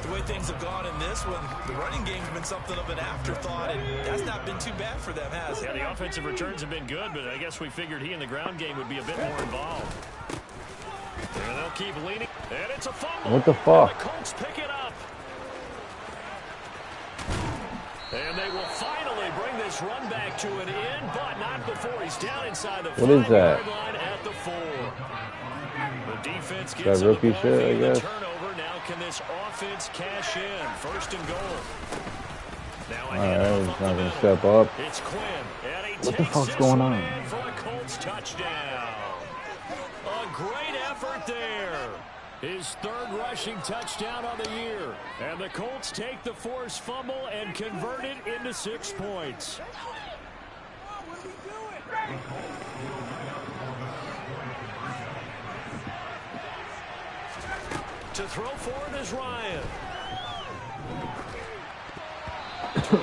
The way things have gone in this one, the running game's been something of an afterthought, and that's not been too bad for them, has it? Yeah, the offensive returns have been good, but I guess we figured he in the ground game would be a bit more involved. And they'll keep leaning. And it's a fumble. What the fuck? And the Colts pick it up. And they will finally bring this run back to an end, but not before he's down inside the 5-yard line at the 4. The defense gets that rookie shit, I guess. Turnover. Now can this offense cash in? 1st and goal. Now alright, he's not going to step up. It's Quinn. And he what the fuck's going on? For a Colts touchdown. A great effort there. His 3rd rushing touchdown of the year. And the Colts take the forced fumble and convert it into 6 points. To throw for it is Ryan.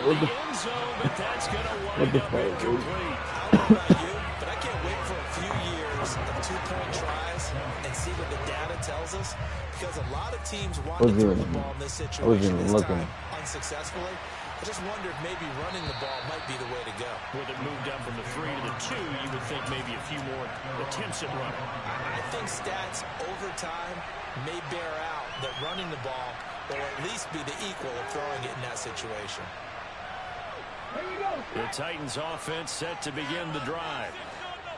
What the End zone, but that's going to What wind the up fuck, incomplete. I don't know about you, but I can't wait for a few years of two-point tries and see what the data tells us, because a lot of teams want to throw the ball in this situation this time unsuccessfully. I just wonder if maybe running the ball might be the way to go. With it moved up from the 3 to the 2, you would think maybe a few more attempts at running. I think stats over time may bear out that running the ball will at least be the equal of throwing it in that situation. The Titans offense set to begin the drive.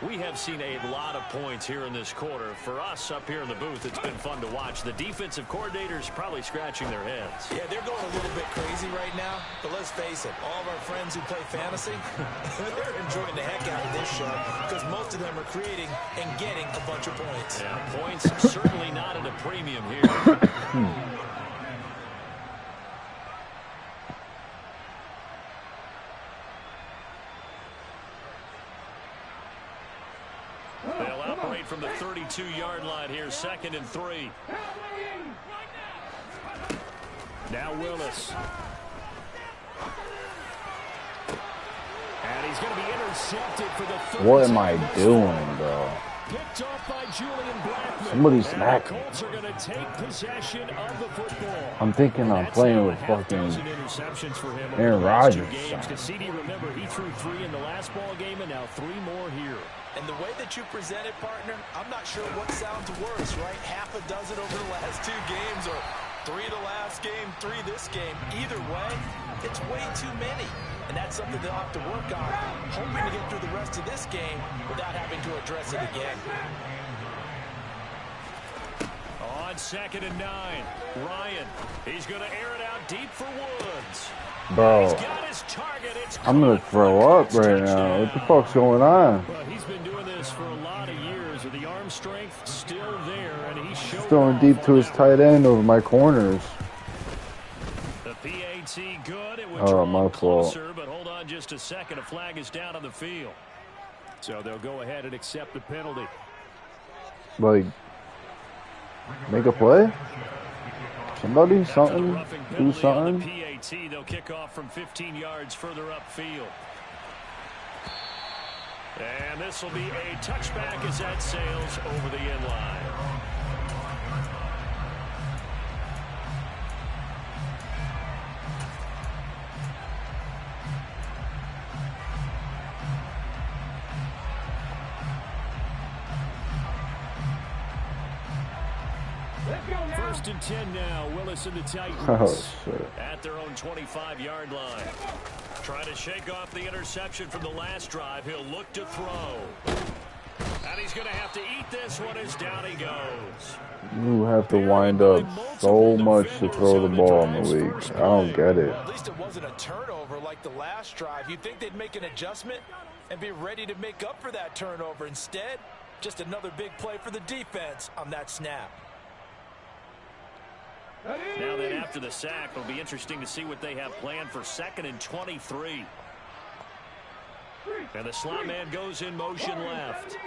We have seen a lot of points here in this quarter. For us up here in the booth, it's been fun to watch. The defensive coordinators probably scratching their heads. Yeah, they're going a little bit crazy right now, but let's face it, all of our friends who play fantasy, they're enjoying the heck out of this show because most of them are creating and getting a bunch of points. Yeah, points certainly not at a premium here. They'll operate from the 32-yard line here, 2nd and 3. Now Willis. And he's going to be intercepted for the 30. What am I doing, bro? Picked off by Julian Blackman. Somebody smack the me. Colts are going to take possession of the football. I'm thinking I'm playing with fucking Aaron Rodgers. CD, remember, he threw 3 in the last ball game and now 3 more here. And the way that you present it, partner, I'm not sure what sounds worse, right? Half a dozen over the last 2 games or 3 the last game, 3 this game. Either way, it's way too many. And that's something they'll have to work on, hoping to get through the rest of this game without having to address it again. On 2nd and 9, Ryan. He's going to air it out deep for Woods. Bro, He's got his target. It's I'm gonna throw up right now. What the fuck's going on? Well, he's been doing this for a lot of years with the arm strength still there, and he's showing Throwing deep to his tight end over my corners. The PAT good. It would Oh, draw my fault. closer, but hold on just a second. A flag is down on the field. So they'll go ahead and accept the penalty. Like, make a play? Somebody, something, do something. PAT, they'll kick off from 15 yards further upfield. And this will be a touchback as that sails over the end line. First and 10 now. Willis and the Titans Oh, shit. at their own 25-yard line. Trying to shake off the interception from the last drive. He'll look to throw. And he's going to have to eat this one as down he goes. You have to wind up so much to throw the ball in the league. I don't get it. Well, at least it wasn't a turnover like the last drive. You'd think they'd make an adjustment and be ready to make up for that turnover. Instead, just another big play for the defense on that snap. Now then, after the sack, it'll be interesting to see what they have planned for 2nd and 23. And the slot man goes in motion left.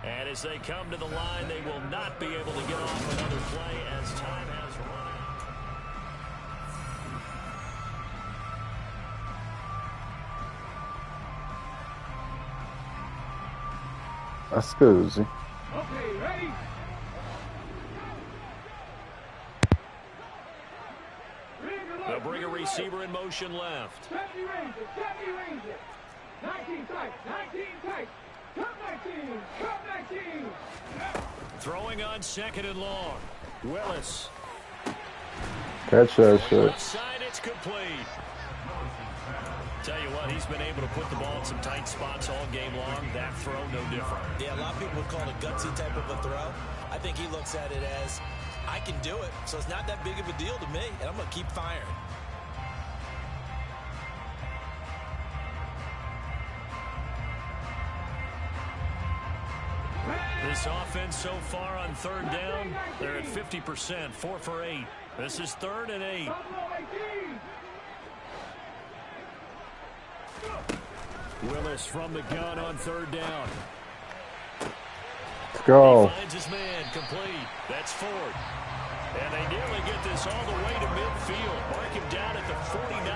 And as they come to the line, they will not be able to get off another play as time has run out. That's good, Uzi. Okay, ready? They'll bring a receiver in motion left. 70 Rangers, 19 tight, 19 tight. Come 19, come 19. Throwing on 2nd and long. Willis. Catch that shit. Left side, it's complete. Tell you what, he's been able to put the ball in some tight spots all game long. That throw, no different. Yeah, a lot of people would call it a gutsy type of a throw. I think he looks at it as, I can do it, so it's not that big of a deal to me, and I'm going to keep firing. This offense so far on 3rd down, they're at 50%, 4 for 8. This is 3rd and 8. Willis from the gun on 3rd down. Let's go. He finds his man complete. That's Ford. And they nearly get this all the way to midfield. Mark him down at the 49.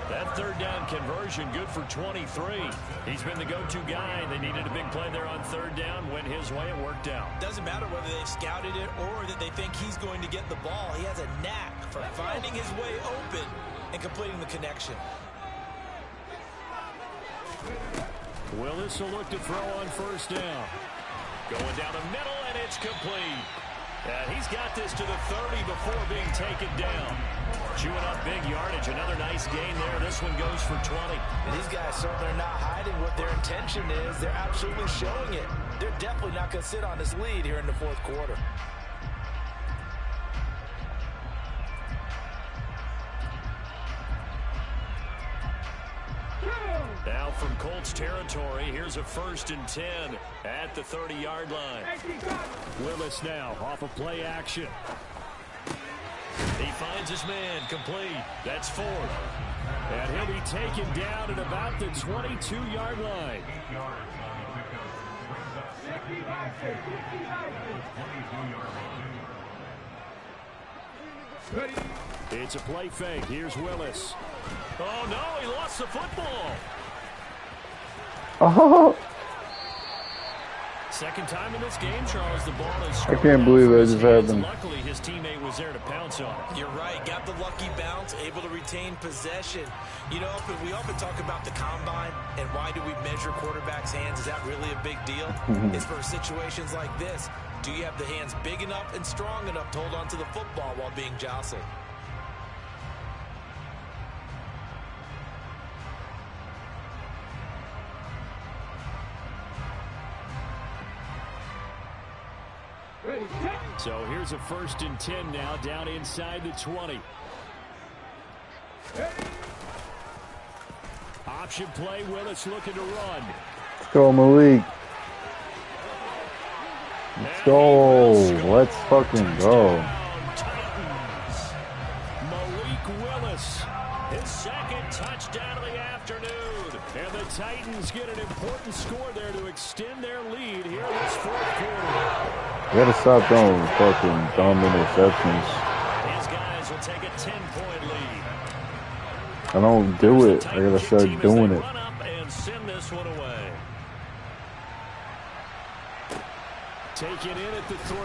That third down conversion good for 23. He's been the go-to guy. They needed a big play there on third down. Went his way. It worked out. Doesn't matter whether they've scouted it or that they think he's going to get the ball. He has a knack for finding his way open and completing the connection. Willis will look to throw on first down. Going down the middle, and it's complete. And he's got this to the 30 before being taken down. Chewing up big yardage. Another nice gain there. This one goes for 20. And these guys certainly are not hiding what their intention is. They're absolutely showing it. They're definitely not going to sit on this lead here in the fourth quarter. Now from Colts territory, here's a 1st and 10 at the 30-yard line. Willis now off of play action. He finds his man complete. That's Ford. And he'll be taken down at about the 22-yard line. It's a play fake. Here's Willis. Oh, no, he lost the football. Oh, Second time in this game, Charles, the ball is I can't believe that just happened. Luckily, his teammate was there to pounce on it. You're right. Got the lucky bounce, able to retain possession. You know, we often talk about the combine and why do we measure quarterbacks' hands. Is that really a big deal? It's for situations like this. Do you have the hands big enough and strong enough to hold on to the football while being jostled? So here's a 1st and 10 now, down inside the 20. Option play, Willis looking to run. let's go, Malik. Let's go. Let's fucking go. Titans. Malik Willis, his second touchdown of the afternoon. And the Titans get an important score there to extend their lead here in this fourth quarter. You gotta stop throwing fucking dumb interceptions. These guys will take a 10-point lead. I don't do it. I gotta start doing it. Run up and send this one away. Take it in at the 3.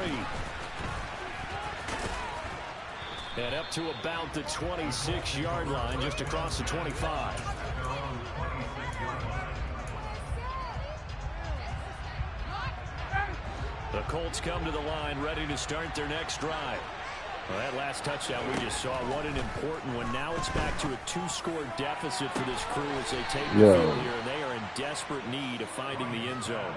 And up to about the 26-yard line, just across the 25. The Colts come to the line, ready to start their next drive. Well, that last touchdown we just saw, what an important one. Now it's back to a 2-score deficit for this crew as they take the field here, and they are in desperate need of finding the end zone.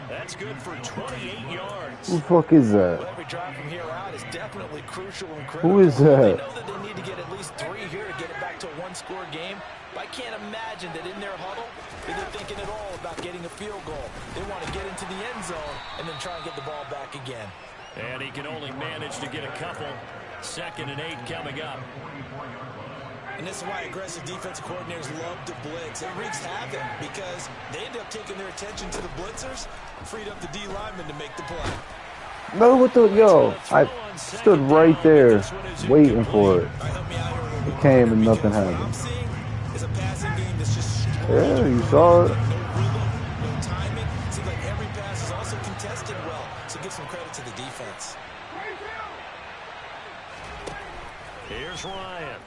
That's good for 28 yards. Who the fuck is that? Well, every drive from here out is definitely crucial and critical. Who is that? They know that they need to get at least 3 here to get it back to a 1-score game. But I can't imagine that in their huddle, that they're thinking at all about getting a field goal. They want to get into the end zone and then try and get the ball back again. And he can only manage to get a couple. 2nd and 8 coming up. And this is why aggressive defensive coordinators love to blitz. It wreaks havoc because they end up taking their attention to the blitzers, freed up the D lineman to make the play. No, what the, yo, I stood right there waiting for it. It came and nothing happened. Yeah, you saw it. No rhythm, no timing. Seems like every pass is also contested well. So give some credit to the defense. Here's Ryan.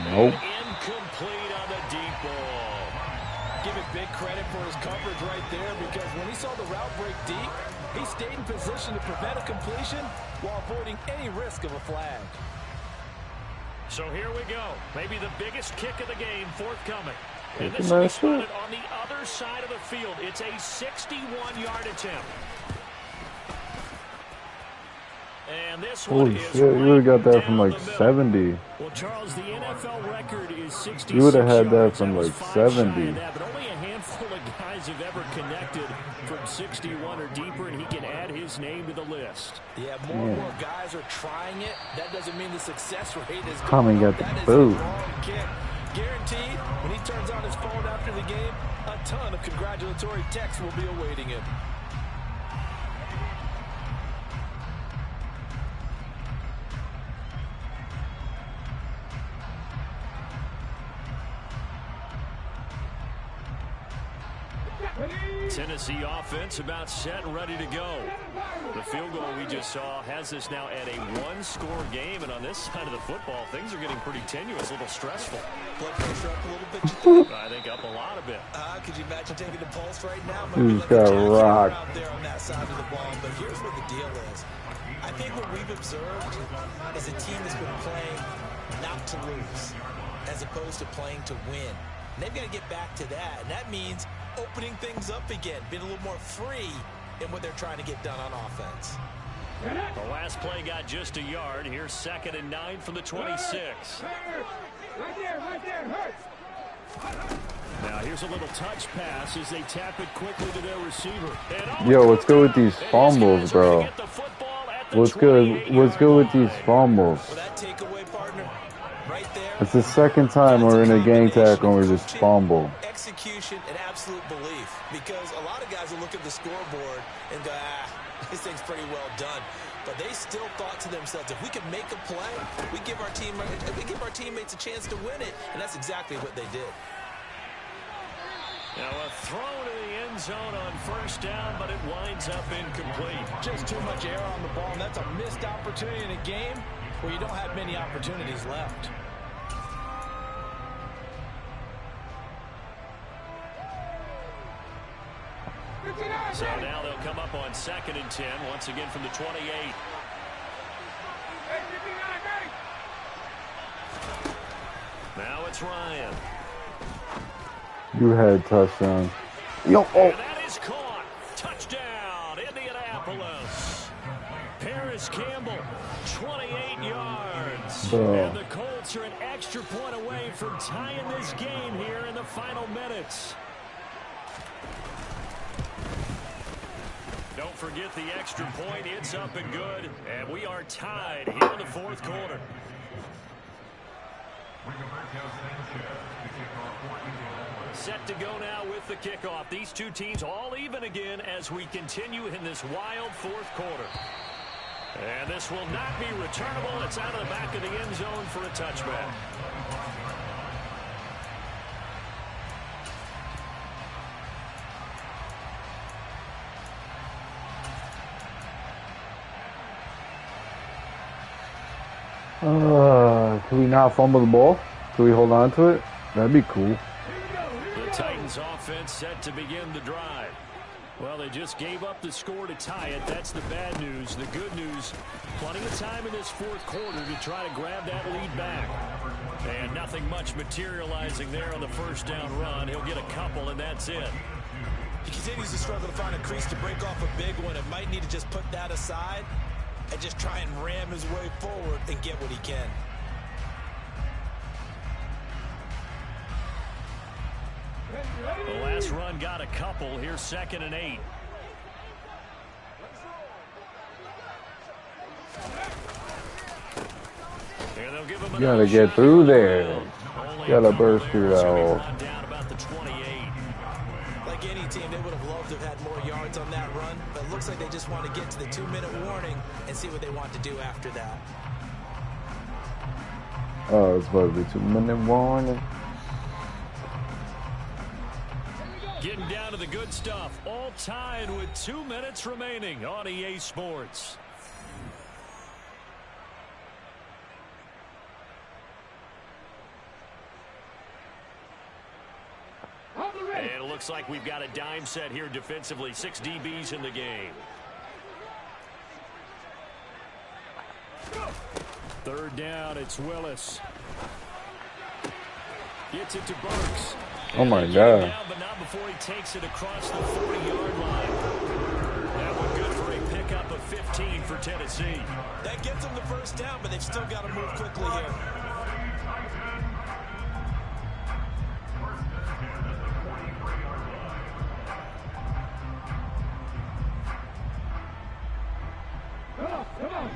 Nope. Incomplete on the deep ball. Give it big credit for his coverage right there because when he saw the route break deep, he stayed in position to prevent a completion while avoiding any risk of a flag. So here we go. Maybe the biggest kick of the game forthcoming. And this will be spotted on the other side of the field. It's a 61-yard attempt. And this one Holy shit, you would have got that from like 70. Well, Charles, the NFL record is 66. You would have had that from like 70. But only a handful of guys have ever connected from 61 or deeper, and he can add his name to the list. Yeah, more and more guys are trying it. That doesn't mean the success rate is Tommy got the boot. Guaranteed, when he turns on his phone after the game, a ton of congratulatory texts will be awaiting him. Tennessee offense about set and ready to go. The field goal we just saw has us now at a one-score game, and on this side of the football, things are getting pretty tenuous, a little stressful. Blood pressure up a little bit, you think? I think up a lot of it. Could you imagine taking the pulse right now? He's got rocked out there on that side of the ball, but here's what the deal is. I think what we've observed is a team that's been playing not to lose as opposed to playing to win. And they've got to get back to that, and that means opening things up again, being a little more free in what they're trying to get done on offense. The last play got just a yard. Here's 2nd and 9 from the 26. Right there, hurts. Now here's a little touch pass as they tap it quickly to their receiver. Yo, what's good with these fumbles, bro? What's good with these fumbles? It's the second time we're in a gang tackle and we just fumble. Execution and absolute belief, because a lot of guys will look at the scoreboard and go, this thing's pretty well done. But they still thought to themselves, if we can make a play, we give our teammates a chance to win it, and that's exactly what they did. Now a throw to the end zone on 1st down, but it winds up incomplete. Just too much air on the ball, and that's a missed opportunity in a game where you don't have many opportunities left. So now they'll come up on 2nd and 10, once again from the 28. Now it's Ryan. You had touchdown. Yo, oh. And that is caught. Touchdown, Indianapolis. Paris Campbell, 28 yards. Bro. And the Colts are an extra point away from tying this game here in the final minutes. Don't forget the extra point. It's up and good. And we are tied here in the 4th quarter. Set to go now with the kickoff. These two teams all even again as we continue in this wild 4th quarter. And this will not be returnable. It's out of the back of the end zone for a touchback. Can we not fumble the ball? Can we hold on to it? That'd be cool. The Titans offense set to begin the drive. Well, they just gave up the score to tie it. That's the bad news. The good news, plenty of time in this 4th quarter to try to grab that lead back. And nothing much materializing there on the 1st down run. He'll get a couple, and that's it. He continues to struggle to find a crease to break off a big one. It might need to just put that aside and just try and ram his way forward and get what he can. The last run got a couple. Here's 2nd and 8. You gotta get through there. You gotta burst through that hole. Like any team, they would have loved to have had more yards on that run, but it looks like they just want to get to the 2-minute warning and see what they want to do after that. Oh, it's supposed to be 2-minute warning. Getting down to the good stuff. All tied with 2 minutes remaining on EA Sports. And it looks like we've got a dime set here defensively. 6 DBs in the game. 3rd down, it's Willis. Gets it to Burks. Oh my God. Down, but not before he takes it across the 40-yard line. That one good for a pickup of 15 for Tennessee. That gets them the 1st down, but they've still got to move quickly here. Come on.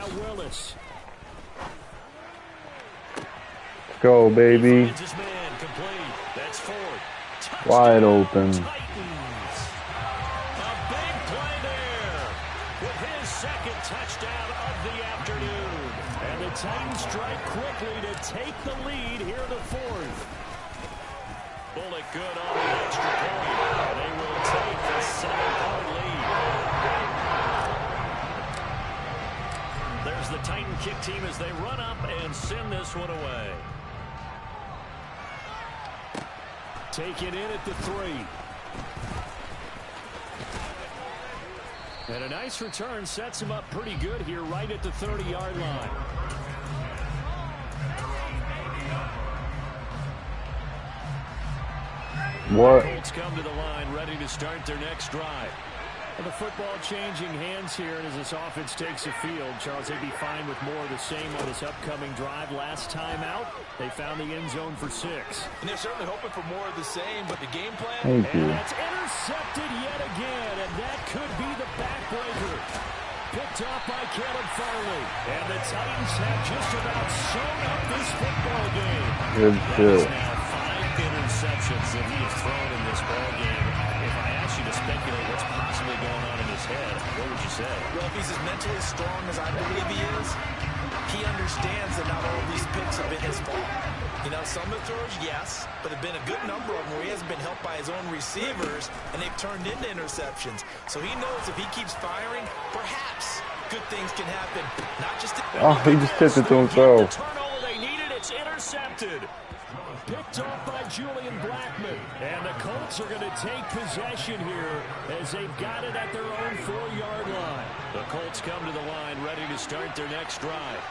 now Willis. Go, baby. His man complete. That's Ford. Touchdown, Wide open. Titans. A big play there with his second touchdown of the afternoon. And the Titans strike quickly to take the lead here in the fourth. Bullet good on the extra point. They will take the 7-point lead. There's the Titan kick team as they run up and send this one away. Take it in at the 3. And a nice return sets him up pretty good here right at the 30-yard line. What? Colts come to the line ready to start their next drive. And the football changing hands here, and as this offense takes the field, Charles, they'd be fine with more of the same on this upcoming drive. Last time out, they found the end zone for 6. And they're certainly hoping for more of the same, but the game plan... Thank you. And that's intercepted yet again, and that could be the backbreaker. Picked off by Caleb Farley. And the Titans have just about sewn up this football game. Good shit. Now 5 interceptions that he has thrown in this ball game. If I asked you to speculate what's possibly going on in his head, what would you say? Well, if he's as mentally strong as I believe he is, he understands that not all of these picks have been his fault. You know, some of the throws, yes, but there have been a good number of them where he hasn't been helped by his own receivers, and they've turned into interceptions. So he knows if he keeps firing, perhaps good things can happen. Not just... Oh, he just tipped it to himself. The turnover they needed, it's intercepted. Picked off by Julian Blackman. And the Colts are going to take possession here as they've got it at their own 4-yard line. The Colts come to the line ready to start their next drive.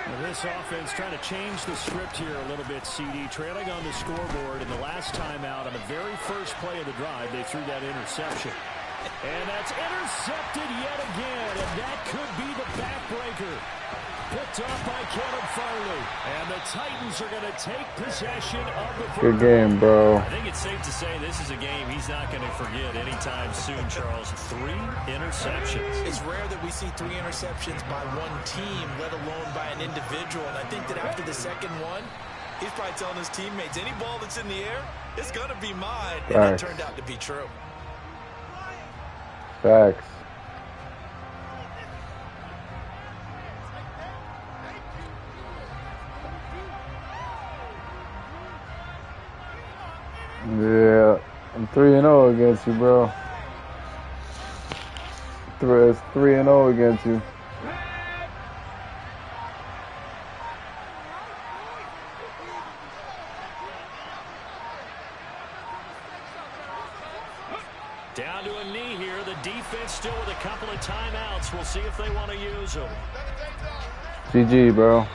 And this offense trying to change the script here a little bit, CD. Trailing on the scoreboard, and the last time out on the very first play of the drive, they threw that interception. And that's intercepted yet again, and that could be the backbreaker. Picked off by Caleb Farley. And the Titans are going to take possession of the football. Good game, bro. I think it's safe to say this is a game he's not going to forget anytime soon, Charles. 3 interceptions. It's rare that we see 3 interceptions by one team, let alone by an individual. And I think that after the second one, he's probably telling his teammates, any ball that's in the air, it's going to be mine. And that turned out to be true. Facts. Yeah, I'm 3-0 against you, bro. It's 3-0 against you. Down to a knee here. The defense still with a couple of timeouts. We'll see if they want to use them. GG, bro.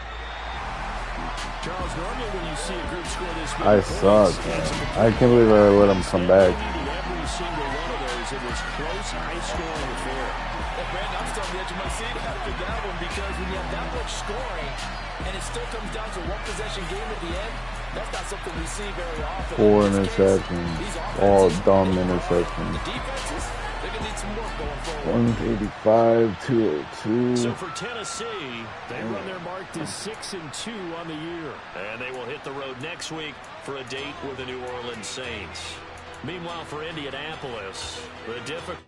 Charles, normally when you see a group score this big, I suck, man. I can't believe I let him come back. Every single one of those, it was close, high-scoring affair. Well, Brandon, I'm still on the edge of my seat after that one because when you have that much scoring and it still comes down to a one-possession game at the end, that's not something we see very often. 4 interceptions. All dumb interceptions. The defenses, they're going to need some work going forward. 185, 202. So for Tennessee, they run their mark to 6-2 on the year. And they will hit the road next week for a date with the New Orleans Saints. Meanwhile, for Indianapolis, the difficult...